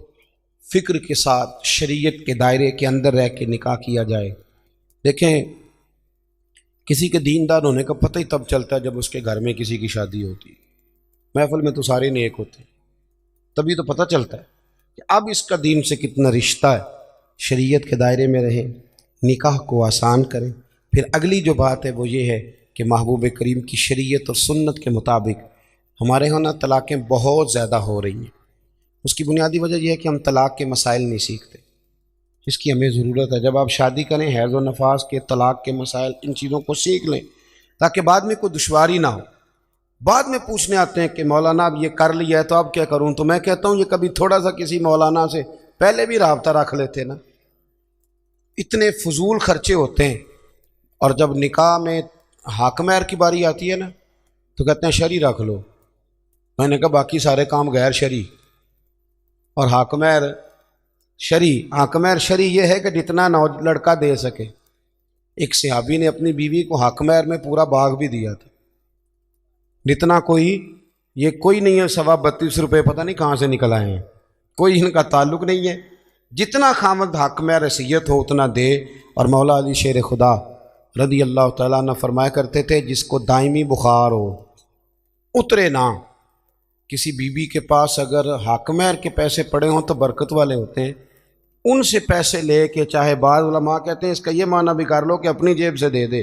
فکر کے ساتھ شریعت کے دائرے کے اندر رہ کے نکاح کیا جائے. دیکھیں کسی کے دیندار ہونے کا پتہ ہی تب چلتا ہے جب اس کے گھر میں کسی کی شادی ہوتی ہے. محفل میں تو سارے نیک ہوتے ہیں، تبھی تو پتہ چلتا ہے کہ اب اس کا دین سے کتنا رشتہ ہے. شریعت کے دائرے میں رہیں، نکاح کو آسان کریں. پھر اگلی جو بات ہے وہ یہ ہے کہ محبوب کریم کی شریعت اور سنت کے مطابق ہمارے ہاں طلاقیں بہت زیادہ ہو رہی ہیں. اس کی بنیادی وجہ یہ ہے کہ ہم طلاق کے مسائل نہیں سیکھتے، اس کی ہمیں ضرورت ہے. جب آپ شادی کریں حیض و نفاس کے، طلاق کے مسائل، ان چیزوں کو سیکھ لیں تاکہ بعد میں کوئی دشواری نہ ہو. بعد میں پوچھنے آتے ہیں کہ مولانا اب یہ کر لیا ہے تو اب کیا کروں؟ تو میں کہتا ہوں یہ کبھی تھوڑا سا کسی مولانا سے پہلے بھی رابطہ رکھ لیتے نا. اتنے فضول خرچے ہوتے ہیں. اور جب نکاح میں حق مہر کی باری آتی ہے نا تو کہتے ہیں شرعی رکھ لو. میں نے کہا باقی سارے کام غیر شرعی اور حق مہر شرعی. حق مہر شرعی یہ ہے کہ جتنا لڑکا دے سکے. ایک صحابی نے اپنی بیوی کو حق مہر میں پورا باغ بھی دیا تھا. جتنا یہ کوئی نہیں ہے 32.5 روپے پتہ نہیں کہاں سے نکل آئے ہیں، کوئی ان کا تعلق نہیں ہے. جتنا خامد حق مہر حیثیت ہو اتنا دے. اور مولا علی شیر خدا رضی اللہ تعالیٰ عنہ فرمایا کرتے تھے جس کو دائمی بخار ہو اترے نہ. کسی بیوی کے پاس اگر حق مہر کے پیسے پڑے ہوں تو برکت والے ہوتے ہیں، ان سے پیسے لے کے، چاہے بعض علماء کہتے ہیں اس کا یہ معنی بھی کر لو کہ اپنی جیب سے دے دے،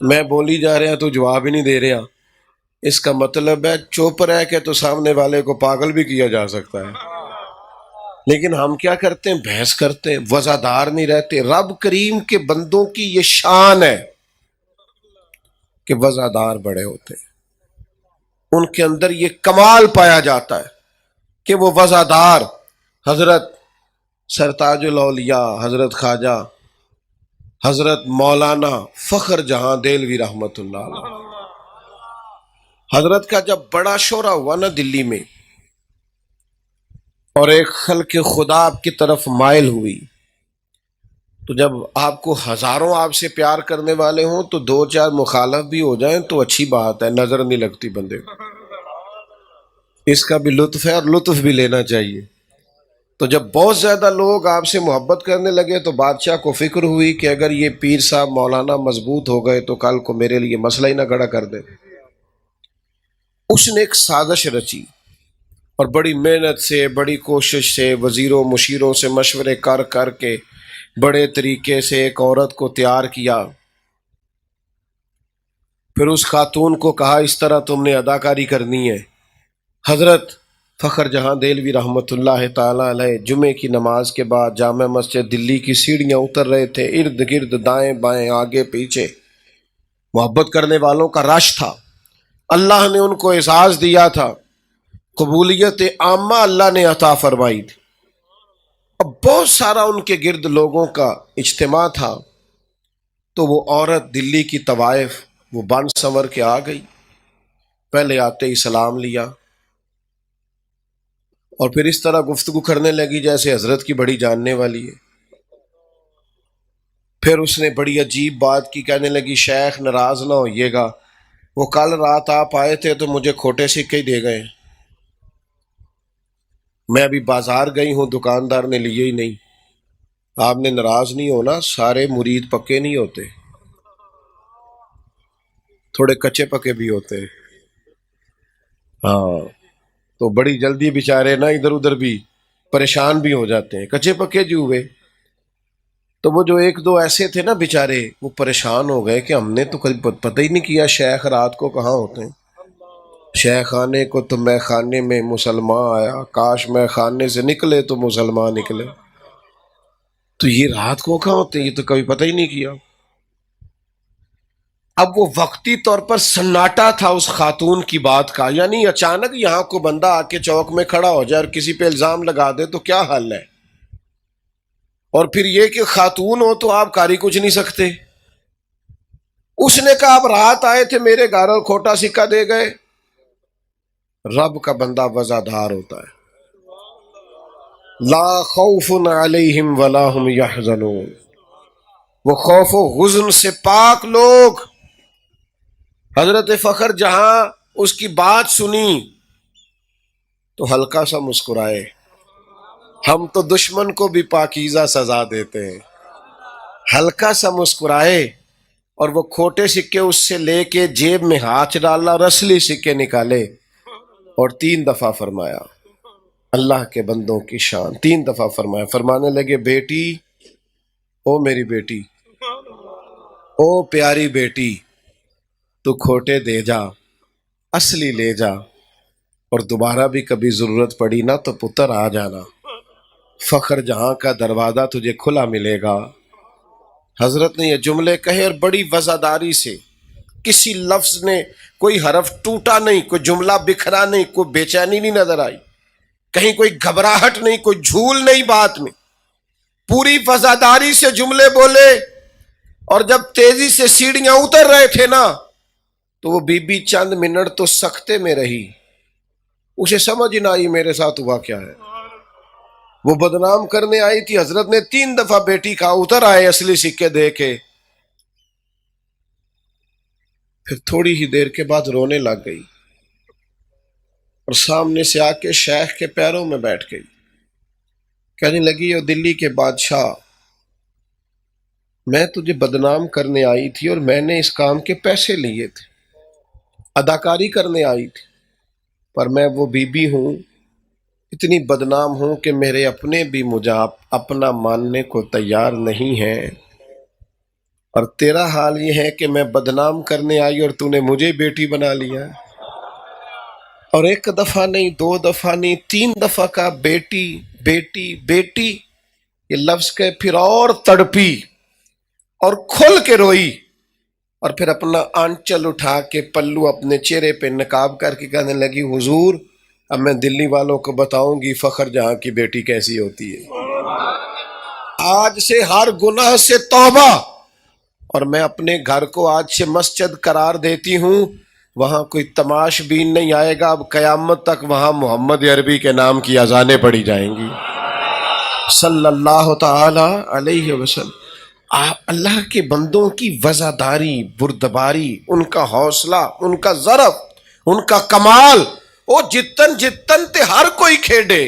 میں بولی جا رہا تو جواب ہی نہیں دے رہا، اس کا مطلب ہے چپ رہ کے تو سامنے والے کو پاگل بھی کیا جا سکتا ہے، لیکن ہم کیا کرتے ہیں؟ بحث کرتے ہیں، وزادار نہیں رہتے۔ رب کریم کے بندوں کی یہ شان ہے کہ وزادار بڑے ہوتے ہیں، ان کے اندر یہ کمال پایا جاتا ہے کہ وہ وزادار۔ حضرت سرتاج الاولیاء حضرت خواجہ حضرت مولانا فخر جہاں دہلوی رحمت اللہ علیہ، حضرت کا جب بڑا شورا ہوا نا دلی میں، اور ایک خلق خدا آپ کی طرف مائل ہوئی، تو جب آپ کو ہزاروں آپ سے پیار کرنے والے ہوں تو دو چار مخالف بھی ہو جائیں تو اچھی بات ہے، نظر نہیں لگتی بندے کو، اس کا بھی لطف ہے اور لطف بھی لینا چاہیے۔ تو جب بہت زیادہ لوگ آپ سے محبت کرنے لگے تو بادشاہ کو فکر ہوئی کہ اگر یہ پیر صاحب مولانا مضبوط ہو گئے تو کل کو میرے لیے مسئلہ ہی نہ کھڑا کر دے۔ اس نے ایک سازش رچی اور بڑی محنت سے، بڑی کوشش سے، وزیروں مشیروں سے مشورے کر کر کے بڑے طریقے سے ایک عورت کو تیار کیا۔ پھر اس خاتون کو کہا اس طرح تم نے اداکاری کرنی ہے۔ حضرت فخر جہاں دہلوی رحمت اللہ تعالی علیہ جمعے کی نماز کے بعد جامع مسجد دلی کی سیڑھیاں اتر رہے تھے، ارد گرد دائیں بائیں آگے پیچھے محبت کرنے والوں کا رش تھا۔ اللہ نے ان کو اعزاز دیا تھا، قبولیت عامہ اللہ نے عطا فرمائی تھی۔ اب بہت سارا ان کے گرد لوگوں کا اجتماع تھا، تو وہ عورت دلی کی طوائف وہ بن سنور کے آ گئی، پہلے آتے ہی سلام لیا اور پھر اس طرح گفتگو کرنے لگی جیسے حضرت کی بڑی جاننے والی ہے۔ پھر اس نے بڑی عجیب بات کی، کہنے لگی شیخ ناراض نہ ہوئیے گا، وہ کل رات آپ آئے تھے تو مجھے کھوٹے سکے ہی دے گئے، میں ابھی بازار گئی ہوں دکاندار نے لیے ہی نہیں۔ آپ نے ناراض نہیں ہونا، سارے مرید پکے نہیں ہوتے، تھوڑے کچے پکے بھی ہوتے ہیں۔ ہاں، تو بڑی جلدی بیچارے نا ادھر ادھر بھی پریشان بھی ہو جاتے ہیں، کچے پکے جو ہوئے۔ تو وہ جو ایک دو ایسے تھے نا بیچارے، وہ پریشان ہو گئے کہ ہم نے تو کبھی پتہ ہی نہیں کیا شیخ رات کو کہاں ہوتے ہیں۔ شیخ خانے کو تو میں خانے میں مسلمان آیا، کاش میں خانے سے نکلے تو مسلمان نکلے، تو یہ رات کو کہاں ہوتے ہیں، یہ تو کبھی پتہ ہی نہیں کیا۔ اب وہ وقتی طور پر سناٹا تھا اس خاتون کی بات کا، یعنی اچانک یہاں کو بندہ آ کے چوک میں کھڑا ہو جائے اور کسی پہ الزام لگا دے تو کیا حل ہے، اور پھر یہ کہ خاتون ہو تو آپ کاری کچھ نہیں سکتے۔ اس نے کہا آپ رات آئے تھے میرے گھر اور کھوٹا سکہ دے گئے۔ رب کا بندہ وزادار ہوتا ہے، لا خوف علیہم ولا هم یحزنون، وہ خوف و غزن سے پاک لوگ۔ حضرت فخر جہاں اس کی بات سنی تو ہلکا سا مسکرائے۔ ہم تو دشمن کو بھی پاکیزہ سزا دیتے ہیں۔ ہلکا سا مسکرائے اور وہ کھوٹے سکے اس سے لے کے جیب میں ہاتھ ڈالا اور اصلی سکے نکالے اور 3 دفعہ فرمایا، اللہ کے بندوں کی شان، 3 دفعہ فرمایا۔ فرمانے لگے بیٹی، او میری بیٹی، او پیاری بیٹی، تو کھوٹے دے جا، اصلی لے جا، اور دوبارہ بھی کبھی ضرورت پڑی نا تو پتر آ جانا، فخر جہاں کا دروازہ تجھے کھلا ملے گا۔ حضرت نے یہ جملے کہے اور بڑی وزاداری سے، کسی لفظ نے کوئی حرف ٹوٹا نہیں، کوئی جملہ بکھرا نہیں، کوئی بے چینی نہیں نظر آئی، کہیں کوئی گھبراہٹ نہیں، کوئی جھول نہیں بات میں، پوری وزاداری سے جملے بولے۔ اور جب تیزی سے سیڑھیاں اتر رہے تھے نا تو وہ بی بی چند منٹ تو سکتے میں رہی، اسے سمجھ نہ آئی میرے ساتھ ہوا کیا ہے۔ وہ بدنام کرنے آئی تھی، حضرت نے 3 دفعہ بیٹی کہا، اتر آئے اصلی سکے دے کے۔ پھر تھوڑی ہی دیر کے بعد رونے لگ گئی اور سامنے سے آ کے شیخ کے پیروں میں بیٹھ گئی، کہنے لگی او دلی کے بادشاہ، میں تجھے بدنام کرنے آئی تھی اور میں نے اس کام کے پیسے لیے تھے، اداکاری کرنے آئی تھی، پر میں وہ بی بی ہوں، اتنی بدنام ہوں کہ میرے اپنے بھی مجھے اپنا ماننے کو تیار نہیں ہیں۔ اور تیرا حال یہ ہے کہ میں بدنام کرنے آئی اور تو نے مجھے بیٹی بنا لیا. اور ایک دفعہ نہیں، دو دفعہ نہیں، 3 دفعہ کا بیٹی بیٹی بیٹی یہ لفظ کے پھر اور تڑپی اور کھل کے روئی، اور پھر اپنا آنچل اٹھا کے پلو اپنے چہرے پہ نقاب کر کے کہنے لگی حضور اب میں دلی والوں کو بتاؤں گی فخر جہاں کی بیٹی کیسی ہوتی ہے. آج سے ہر گناہ سے توبہ، اور میں اپنے گھر کو آج سے مسجد قرار دیتی ہوں. وہاں کوئی تماش بین نہیں آئے گا، اب قیامت تک وہاں محمد عربی کے نام کی اذانیں پڑھی جائیں گی صلی اللہ تعالی علیہ وسلم. اللہ کے بندوں کی وزاداری، بردباری، ان کا حوصلہ، ان کا ظرف، ان کا کمال. او جتن جتن تے ہر کوئی کھیڑے،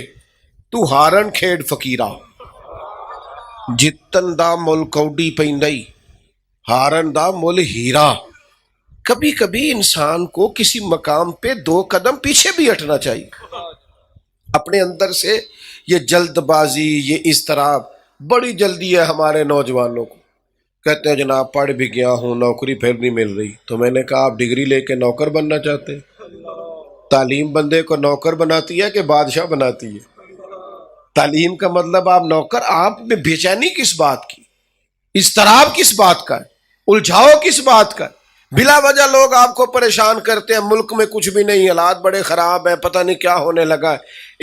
تو ہارن کھیڑ فقیرہ. جتن دا مل کوڈی پیندئی، ہارن دا مل ہیرا. کبھی کبھی انسان کو کسی مقام پہ 2 قدم پیچھے بھی ہٹنا چاہیے. اپنے اندر سے یہ جلد بازی، یہ اضطراب، بڑی جلدی ہے ہمارے نوجوانوں کو. کہتے ہیں جناب پڑھ بھی گیا ہوں، نوکری پھر نہیں مل رہی. تو میں نے کہا آپ ڈگری لے کے نوکر بننا چاہتے ہیں؟ تعلیم بندے کو نوکر بناتی ہے کہ بادشاہ بناتی ہے؟ تعلیم کا مطلب آپ نوکر. آپ میں بے چینی کس بات کی، اضطراب کس بات کا ہے، الجھاؤ کس بات کا ہے؟ بلا وجہ لوگ آپ کو پریشان کرتے ہیں. ملک میں کچھ بھی نہیں، حالات بڑے خراب ہیں، پتہ نہیں کیا ہونے لگا ہے.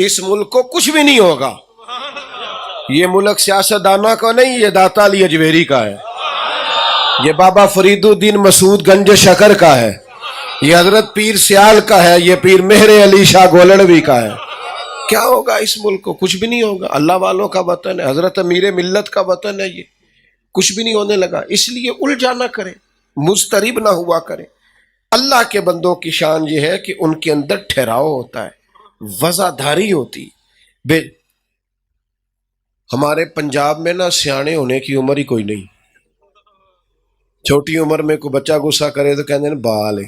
اس ملک کو کچھ بھی نہیں ہوگا. یہ ملک سیاستدانوں کا نہیں، یہ داتا علی اجویری کا ہے، یہ بابا فرید الدین مسعود گنج شکر کا ہے، یہ حضرت پیر سیال کا ہے، یہ پیر مہر علی شاہ گولڑوی کا ہے. کیا ہوگا اس ملک کو؟ کچھ بھی نہیں ہوگا. اللہ والوں کا وطن ہے، حضرت امیر ملت کا وطن ہے. یہ کچھ بھی نہیں ہونے لگا. اس لیے الجھا نہ کریں، مضطرب نہ ہوا کریں. اللہ کے بندوں کی شان یہ ہے کہ ان کے اندر ٹھہراؤ ہوتا ہے، وزاداری ہوتی. ہمارے پنجاب میں نا سیانے ہونے کی عمر ہی کوئی نہیں. چھوٹی عمر میں کوئی بچہ غصہ کرے تو کہتے ہیں بال ہے،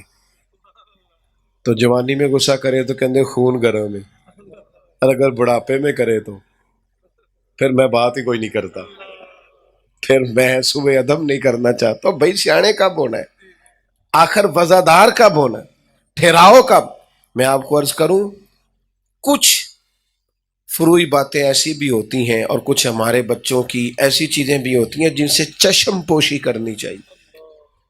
تو جوانی میں غصہ کرے تو کہتے ہیں خون گرم ہے، اور اگر بڑھاپے میں کرے تو پھر میں بات ہی کوئی نہیں کرتا، پھر میں صبح ادب نہیں کرنا چاہتا. بھائی سیانے کب ہونا ہے؟ آخر وزادار کب ہونا ہے؟ ٹھہراؤ کب؟ میں آپ کو عرض کروں، کچھ فروئی باتیں ایسی بھی ہوتی ہیں اور کچھ ہمارے بچوں کی ایسی چیزیں بھی ہوتی ہیں جن سے چشم پوشی کرنی چاہیے.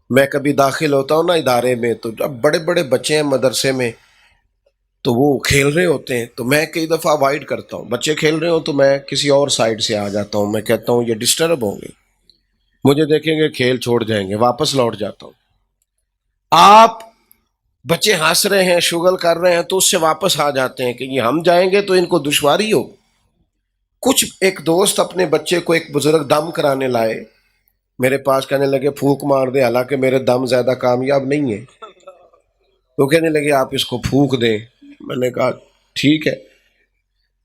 میں کبھی داخل ہوتا ہوں نا ادارے میں، تو اب بڑے بڑے بچے ہیں مدرسے میں، تو وہ کھیل رہے ہوتے ہیں، تو میں کئی دفعہ اوائڈ کرتا ہوں. بچے کھیل رہے ہوں تو میں کسی اور سائڈ سے آ جاتا ہوں. میں کہتا ہوں یہ ڈسٹرب ہوں گے، مجھے دیکھیں گے کھیل چھوڑ جائیں گے، واپس لوٹ جاتا ہوں. آپ بچے ہنس رہے ہیں، شغل کر رہے ہیں، تو اس سے واپس آ جاتے ہیں کہ یہ ہم جائیں گے تو ان کو دشواری ہو. کچھ ایک دوست اپنے بچے کو ایک بزرگ دم کرانے لائے میرے پاس، کہنے لگے پھونک مار دے، حالانکہ میرے دم زیادہ کامیاب نہیں ہے. تو کہنے لگے آپ اس کو پھونک دیں. میں نے کہا ٹھیک ہے.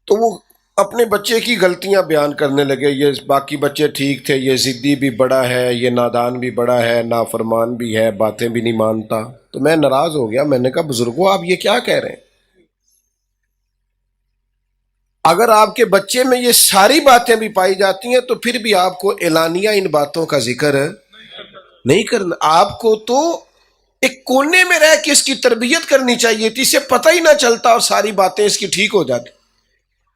تو وہ اپنے بچے کی غلطیاں بیان کرنے لگے، یہ باقی بچے ٹھیک تھے، یہ ضدی بھی بڑا ہے، یہ نادان بھی بڑا ہے، نافرمان بھی ہے، باتیں بھی نہیں مانتا. تو میں ناراض ہو گیا. میں نے کہا بزرگوں آپ یہ کیا کہہ رہے ہیں؟ اگر آپ کے بچے میں یہ ساری باتیں بھی پائی جاتی ہیں تو پھر بھی آپ کو اعلانیہ ان باتوں کا ذکر نہیں کرنا. آپ کو تو ایک کونے میں رہ کے اس کی تربیت کرنی چاہیے تھی، اسے پتہ ہی نہ چلتا اور ساری باتیں اس کی ٹھیک ہو جاتی.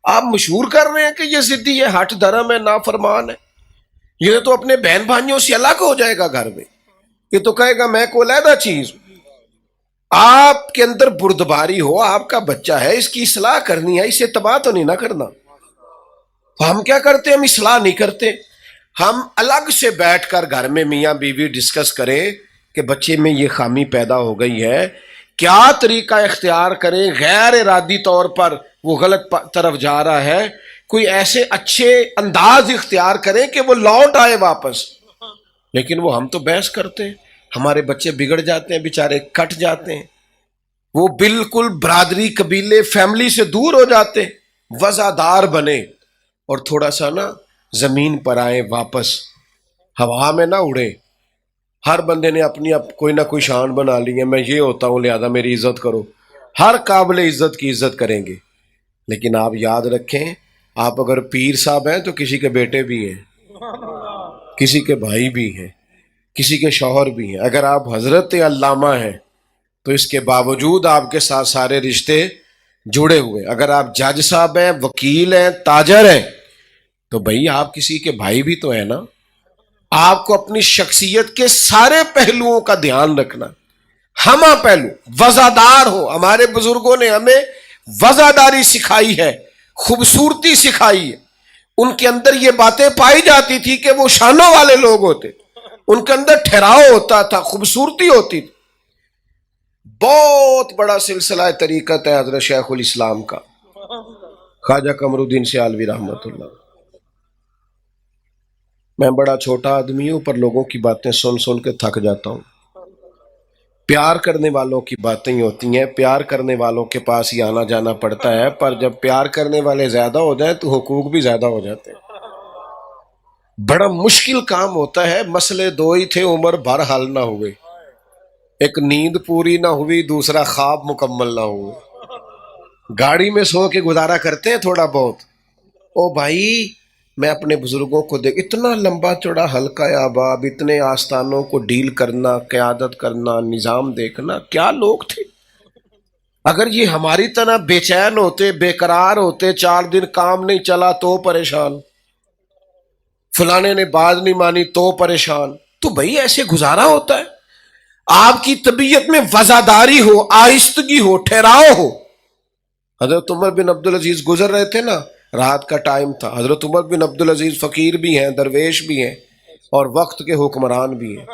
آپ مشہور کر رہے ہیں کہ یہ ضدی ہے، ہٹ دھرم ہے، نافرمان ہے. یہ تو اپنے بہن بھائیوں سے الگ ہو جائے گا گھر میں، یہ تو کہے گا میں کو علیحدہ چیز. آپ کے اندر بردباری ہو، آپ کا بچہ ہے، اس کی اصلاح کرنی ہے، اسے تباہ تو نہیں نہ کرنا. ہم کیا کرتے ہیں؟ ہم اصلاح نہیں کرتے. ہم الگ سے بیٹھ کر گھر میں میاں بیوی ڈسکس کریں کہ بچے میں یہ خامی پیدا ہو گئی ہے، کیا طریقہ اختیار کریں، غیر ارادی طور پر وہ غلط طرف جا رہا ہے، کوئی ایسے اچھے انداز اختیار کریں کہ وہ لوٹ آئے واپس. لیکن وہ ہم تو بحث کرتے ہیں، ہمارے بچے بگڑ جاتے ہیں، بیچارے کٹ جاتے ہیں، وہ بالکل برادری، قبیلے، فیملی سے دور ہو جاتے ہیں. وزادار بنے اور تھوڑا سا نا زمین پر آئے، واپس ہوا میں نہ اڑے. ہر بندے نے اپنی کوئی نہ کوئی شان بنا لی ہے، میں یہ ہوتا ہوں لہذا میری عزت کرو. ہر قابل عزت کی عزت کریں گے، لیکن آپ یاد رکھیں آپ اگر پیر صاحب ہیں تو کسی کے بیٹے بھی ہیں، کسی کے بھائی بھی ہیں، کسی کے شوہر بھی ہیں، اگر آپ حضرت علامہ ہیں تو اس کے باوجود آپ کے ساتھ سارے رشتے جڑے ہوئے، اگر آپ جج صاحب ہیں، وکیل ہیں، تاجر ہیں، تو بھئی آپ کسی کے بھائی بھی تو ہیں نا. آپ کو اپنی شخصیت کے سارے پہلوؤں کا دھیان رکھنا، ہمہ پہلو وزادار ہو. ہمارے بزرگوں نے ہمیں وزاداری سکھائی ہے، خوبصورتی سکھائی ہے. ان کے اندر یہ باتیں پائی جاتی تھی کہ وہ شانوں والے لوگ ہوتے، ان کے اندر ٹھہراؤ ہوتا تھا، خوبصورتی ہوتی تھی. بہت بڑا سلسلہ طریقت ہے حضرت شیخ الاسلام کا، خواجہ قمر الدین سیالوی رحمۃ اللہ. میں بڑا چھوٹا آدمی ہوں، پر لوگوں کی باتیں سن سن کے تھک جاتا ہوں. پیار کرنے والوں کی باتیں ہی ہوتی ہیں، پیار کرنے والوں کے پاس ہی آنا جانا پڑتا ہے، پر جب پیار کرنے والے زیادہ ہو جائیں تو حقوق بھی زیادہ ہو جاتے ہیں. بڑا مشکل کام ہوتا ہے. مسئلے دو ہی تھے، عمر بھر حل نہ ہوئے. ایک نیند پوری نہ ہوئی، دوسرا خواب مکمل نہ ہوئے. گاڑی میں سو کے گزارا کرتے ہیں تھوڑا بہت. او بھائی میں اپنے بزرگوں کو دیکھ، اتنا لمبا چوڑا حلقہ احباب، اتنے آستانوں کو ڈیل کرنا، قیادت کرنا، نظام دیکھنا، کیا لوگ تھے. اگر یہ ہماری طرح بے چین ہوتے، بے قرار ہوتے، 4 دن کام نہیں چلا تو پریشان، فلانے نے بات نہیں مانی تو پریشان، تو بھئی ایسے گزارا ہوتا ہے. آپ کی طبیعت میں وزاداری ہو، آہستگی ہو، ٹھہراؤ ہو. حضرت عمر بن عبدالعزیز گزر رہے تھے نا، رات کا ٹائم تھا. حضرت عمر بن عبدالعزیز فقیر بھی ہیں، درویش بھی ہیں، اور وقت کے حکمران بھی ہیں.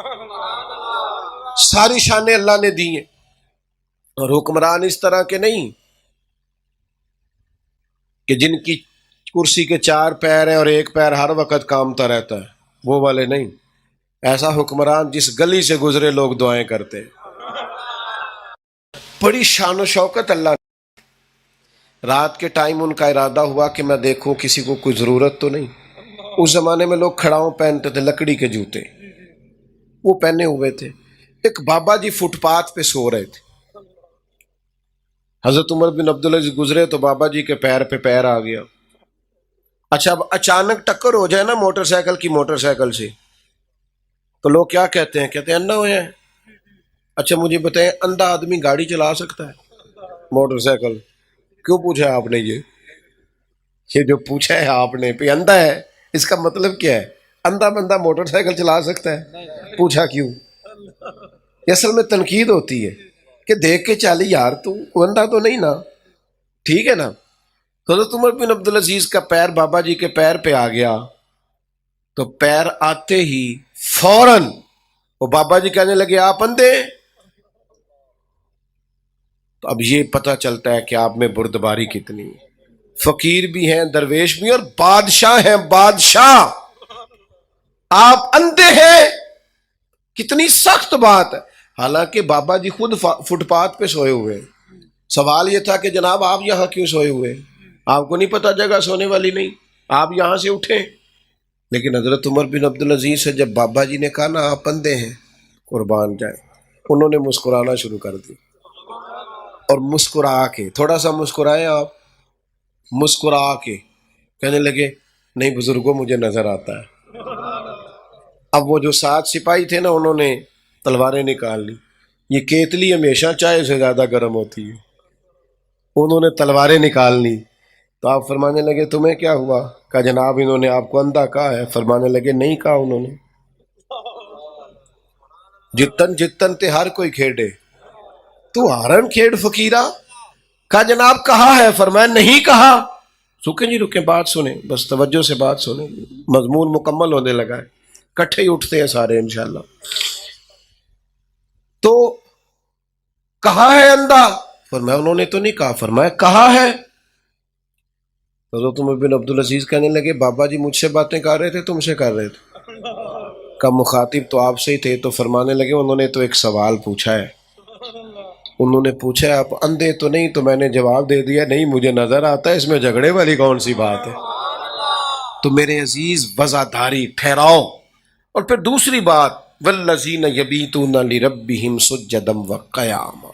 ساری شانیں اللہ نے دی ہیں، اور حکمران اس طرح کے نہیں کہ جن کی کرسی کے 4 پیر ہیں اور ایک پیر ہر وقت کامتا رہتا ہے، وہ والے نہیں. ایسا حکمران جس گلی سے گزرے لوگ دعائیں کرتے. بڑی شان و شوکت اللہ نے. رات کے ٹائم ان کا ارادہ ہوا کہ میں دیکھوں کسی کو کوئی ضرورت تو نہیں. اس زمانے میں لوگ کھڑاؤں پہنتے تھے، لکڑی کے جوتے وہ پہنے ہوئے تھے. ایک بابا جی فٹ پاتھ پہ سو رہے تھے. حضرت عمر بن عبدالعزیز گزرے تو بابا جی کے پیر پہ پیر آ گیا. اچھا اب اچانک ٹکر ہو جائے نا موٹر سائیکل کی موٹر سائیکل سے، تو لوگ کیا کہتے ہیں؟ کہتے ہیں اندھا ہویا ہے. اچھا مجھے بتائیں، اندھا آدمی گاڑی چلا سکتا ہے؟ Motor cycle? کیوں پوچھا آپ نے؟ یہ جو پوچھا ہے آپ نے پہ اندھا ہے، اس کا مطلب کیا ہے؟ اندھا بندہ موٹر سائیکل چلا سکتا ہے؟ پوچھا کیوں؟ یہ اصل میں تنقید ہوتی ہے کہ دیکھ کے چالی یار تو اندھا تو نہیں نا، ٹھیک ہے نا. حضرت عمر بن عبدالعزیز کا پیر بابا جی کے پیر پہ آ گیا، تو پیر آتے ہی فوراً وہ بابا جی کہنے لگے آپ اندھے. تو اب یہ پتہ چلتا ہے کہ آپ میں بردباری کتنی ہے. فقیر بھی ہیں، درویش بھی ہیں، اور بادشاہ ہیں. بادشاہ آپ اندھے ہیں، کتنی سخت بات ہے. حالانکہ بابا جی خود فٹ پاتھ پہ سوئے ہوئے. سوال یہ تھا کہ جناب آپ یہاں کیوں سوئے ہوئے؟ آپ کو نہیں پتا جگہ سونے والی نہیں، آپ یہاں سے اٹھیں. لیکن حضرت عمر بن عبدالعزیز سے جب بابا جی نے کہا نا آپ اندھے ہیں، قربان جائے، انہوں نے مسکرانا شروع کر دی. اور مسکرا کے، تھوڑا سا مسکرائے آپ، مسکرا کے کہنے لگے نہیں بزرگوں مجھے نظر آتا ہے. اب وہ جو 7 سپاہی تھے نا، انہوں نے تلواریں نکال لی. یہ کیتلی ہمیشہ چائے سے زیادہ گرم ہوتی ہے. انہوں نے تلواریں نکال لی. تو آپ فرمانے لگے تمہیں کیا ہوا؟ کہا جناب انہوں نے آپ کو اندھا کہا ہے. فرمانے لگے نہیں کہا انہوں نے، جتن جتن تے ہر کوئی کھیڑے، تو ہارن کھیڑ فقیرہ. کہا جناب کہا ہے. فرمایا نہیں کہا. رکیں جی رکیں، بات سنیں، بس توجہ سے بات سنیں، مضمون مکمل ہونے لگا ہے، کٹھے ہی اٹھتے ہیں سارے انشاءاللہ. تو کہا ہے اندھا؟ فرمایا انہوں نے تو نہیں کہا. فرمایا کہا ہے. حضرت عمر بن عبدالعزیز کہنے لگے بابا جی مجھ سے باتیں کر رہے تھے تم سے کر رہے تھے؟ کا مخاطب تو آپ سے ہی تھے. تو فرمانے لگے انہوں نے تو ایک سوال پوچھا ہے، انہوں نے پوچھا آپ اندھے تو نہیں؟ تو میں نے جواب دے دیا نہیں مجھے نظر آتا ہے، اس میں جھگڑے والی کون سی بات ہے؟ تو میرے عزیز وزاداری، ٹھہراؤ. اور پھر دوسری بات والذین یبیتون لربہم سجدا وقیاما،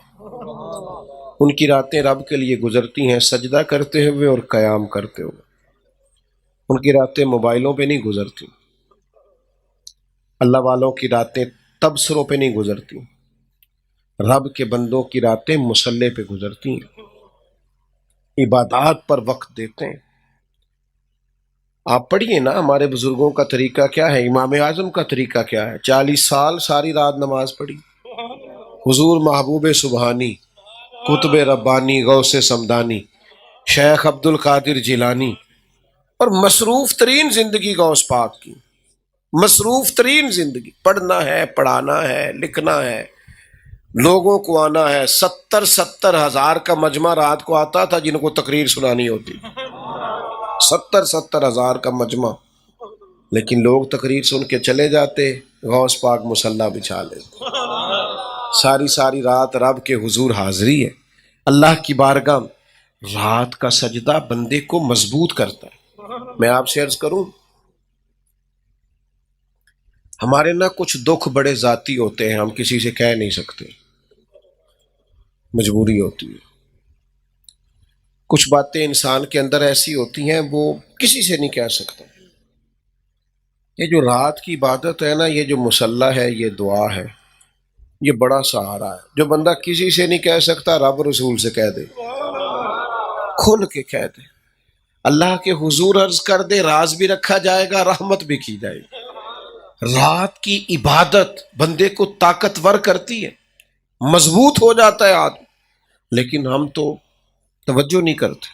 ان کی راتیں رب کے لیے گزرتی ہیں سجدہ کرتے ہوئے اور قیام کرتے ہوئے. ان کی راتیں موبائلوں پہ نہیں گزرتی. اللہ والوں کی راتیں تبصروں پہ نہیں گزرتی، رب کے بندوں کی راتیں مصلے پہ گزرتی ہیں، عبادات پر وقت دیتے ہیں۔ آپ پڑھیے نا ہمارے بزرگوں کا طریقہ کیا ہے، امام اعظم کا طریقہ کیا ہے، 40 سال ساری رات نماز پڑھی، حضور محبوب سبحانی، قطب ربانی، غوث سمدانی، شیخ عبد القادر جیلانی، اور مصروف ترین زندگی غوث پاک کی، مصروف ترین زندگی، پڑھنا ہے، پڑھانا ہے، لکھنا ہے، لوگوں کو آنا ہے۔ 70,000 کا مجمع رات کو آتا تھا جن کو تقریر سنانی ہوتی، 70,000 کا مجمع، لیکن لوگ تقریر سن کے چلے جاتے، غوث پاک مصلی بچھا لیتے۔ ساری ساری رات رب کے حضور حاضری ہے، اللہ کی بارگاہ۔ رات کا سجدہ بندے کو مضبوط کرتا ہے۔ میں آپ سے عرض کروں، ہمارے نا کچھ دکھ بڑے ذاتی ہوتے ہیں، ہم کسی سے کہہ نہیں سکتے، مجبوری ہوتی ہے۔ کچھ باتیں انسان کے اندر ایسی ہوتی ہیں وہ کسی سے نہیں کہہ سکتا۔ یہ جو رات کی عبادت ہے نا، یہ جو مصلی ہے، یہ دعا ہے، یہ بڑا سہارا ہے۔ جو بندہ کسی سے نہیں کہہ سکتا، رب رسول سے کہہ دے، کھل کے کہہ دے، اللہ کے حضور عرض کر دے، راز بھی رکھا جائے گا، رحمت بھی کی جائے گی۔ رات کی عبادت بندے کو طاقتور کرتی ہے، مضبوط ہو جاتا ہے آدمی، لیکن ہم تو توجہ نہیں کرتے۔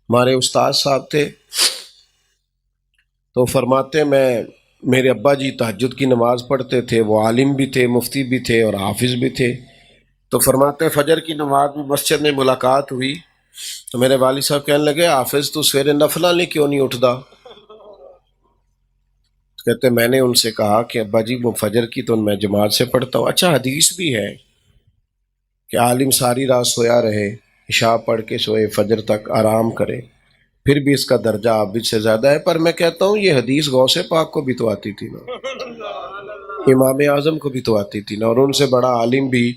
ہمارے استاد صاحب تھے تو فرماتے، میرے ابا جی تہجد کی نماز پڑھتے تھے، وہ عالم بھی تھے، مفتی بھی تھے اور حافظ بھی تھے، تو فرماتے فجر کی نماز میں مسجد میں ملاقات ہوئی تو میرے والد صاحب کہنے لگے، حافظ تو سویرے نفلہ لے کیوں نہیں اٹھتا؟ کہتے میں نے ان سے کہا کہ ابا جی وہ فجر کی تو میں جماعت سے پڑھتا ہوں۔ اچھا حدیث بھی ہے کہ عالم ساری رات سویا رہے، عشاء پڑھ کے سوئے، فجر تک آرام کرے، پھر بھی اس کا درجہ عابد سے زیادہ ہے۔ پر میں کہتا ہوں یہ حدیث غوث پاک کو بھی تو آتی تھی نا، امام اعظم کو بھی تو آتی تھی نا، اور ان سے بڑا عالم بھی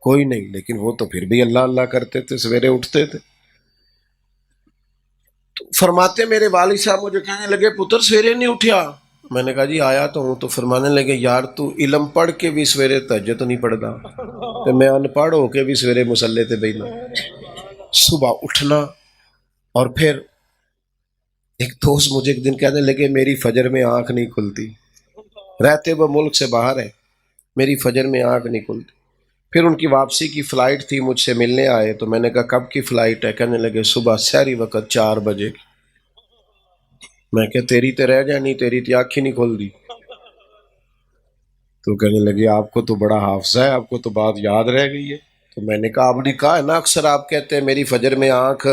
کوئی نہیں، لیکن وہ تو پھر بھی اللہ اللہ کرتے تھے، سویرے اٹھتے تھے۔ تو فرماتے میرے والد صاحب مجھے کہنے لگے، پتر سویرے نہیں اٹھیا؟ میں نے کہا جی آیا تو ہوں۔ تو فرمانے لگے، یار تو علم پڑھ کے بھی سویرے تہجد نہیں پڑھتا، تو میں ان پڑھ ہو کے بھی سویرے مصلی تے بیٹھنا۔ صبح اٹھنا، اور پھر ایک دوست مجھے ایک دن کہنے لگے، میری فجر میں آنکھ نہیں کھلتی، رہتے وہ ملک سے باہر ہے، میری فجر میں آنکھ نہیں کھلتی۔ پھر ان کی واپسی کی فلائٹ تھی، مجھ سے ملنے آئے، تو میں نے کہا کب کی فلائٹ ہے؟ کہنے لگے صبح سحری وقت 4 بجے کی۔ میں کہ تیری تے رہ جانی، تیری تے آنکھ ہی نہیں کھل دی۔ تو کہنے لگے آپ کو تو بڑا حافظہ ہے، آپ کو تو بات یاد رہ گئی ہے۔ تو میں نے کہا آپ نے کہا ہے نا اکثر آپ کہتے ہیں میری فجر میں آنکھ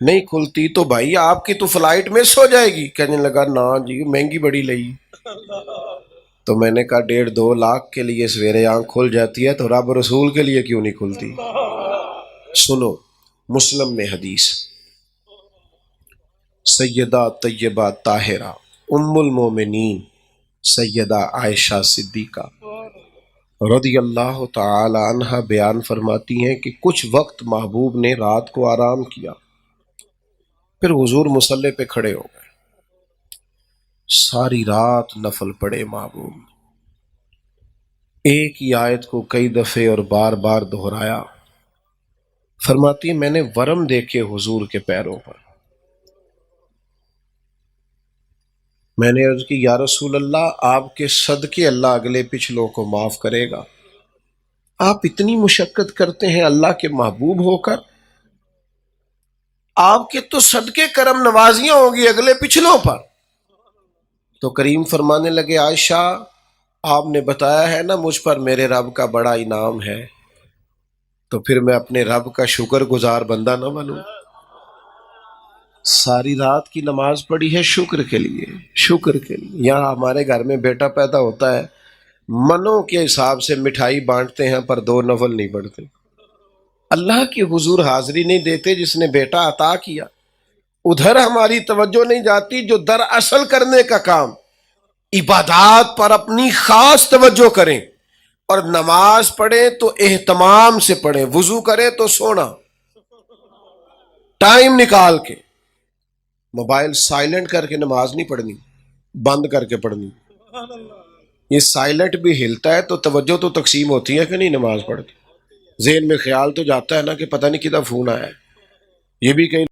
نہیں کھلتی، تو بھائی آپ کی تو فلائٹ مس ہو جائے گی۔ کہنے لگا نا جی مہنگی بڑی لئی۔ تو میں نے کہا 1.5-2 لاکھ کے لیے سویرے آنکھ کھل جاتی ہے، تو رب رسول کے لیے کیوں نہیں کھلتی؟ سنو، مسلم میں حدیث، سیدہ طیبہ طاہرہ ام المومنین سیدہ عائشہ صدیقہ رضی اللہ تعالی عنہ بیان فرماتی ہیں کہ کچھ وقت محبوب نے رات کو آرام کیا، پھر حضور مصلی پہ کھڑے ہو گئے، ساری رات نفل پڑھے محبوب، ایک ہی آیت کو کئی دفعے اور بار بار دہرایا۔ فرماتی ہے میں نے ورم دیکھے حضور کے پیروں پر، میں نے عرض کی یا رسول اللہ آپ کے صدقے اللہ اگلے پچھلوں کو معاف کرے گا، آپ اتنی مشقت کرتے ہیں اللہ کے محبوب ہو کر، آپ کے تو صدقے کرم نوازیاں ہوں گی اگلے پچھلوں پر۔ تو کریم فرمانے لگے عائشہ آپ نے بتایا ہے نا مجھ پر میرے رب کا بڑا انعام ہے، تو پھر میں اپنے رب کا شکر گزار بندہ نہ بنوں؟ ساری رات کی نماز پڑھی ہے شکر کے لیے، شکر کے لیے۔ یہاں ہمارے گھر میں بیٹا پیدا ہوتا ہے، منوں کے حساب سے مٹھائی بانٹتے ہیں پر 2 نفل نہیں پڑھتے، اللہ کی حضور حاضری نہیں دیتے جس نے بیٹا عطا کیا، ادھر ہماری توجہ نہیں جاتی۔ جو در اصل کرنے کا کام، عبادات پر اپنی خاص توجہ کریں، اور نماز پڑھیں تو اہتمام سے پڑھیں، وضو کریں تو سونا، ٹائم نکال کے، موبائل سائلنٹ کر کے نماز نہیں پڑھنی، بند کر کے پڑھنی۔ یہ سائلنٹ بھی ہلتا ہے تو توجہ تو تقسیم ہوتی ہے کہ نہیں نماز پڑھ کے؟ ذہن میں خیال تو جاتا ہے نا کہ پتہ نہیں کدھر فون آیا ہے. یہ بھی کئی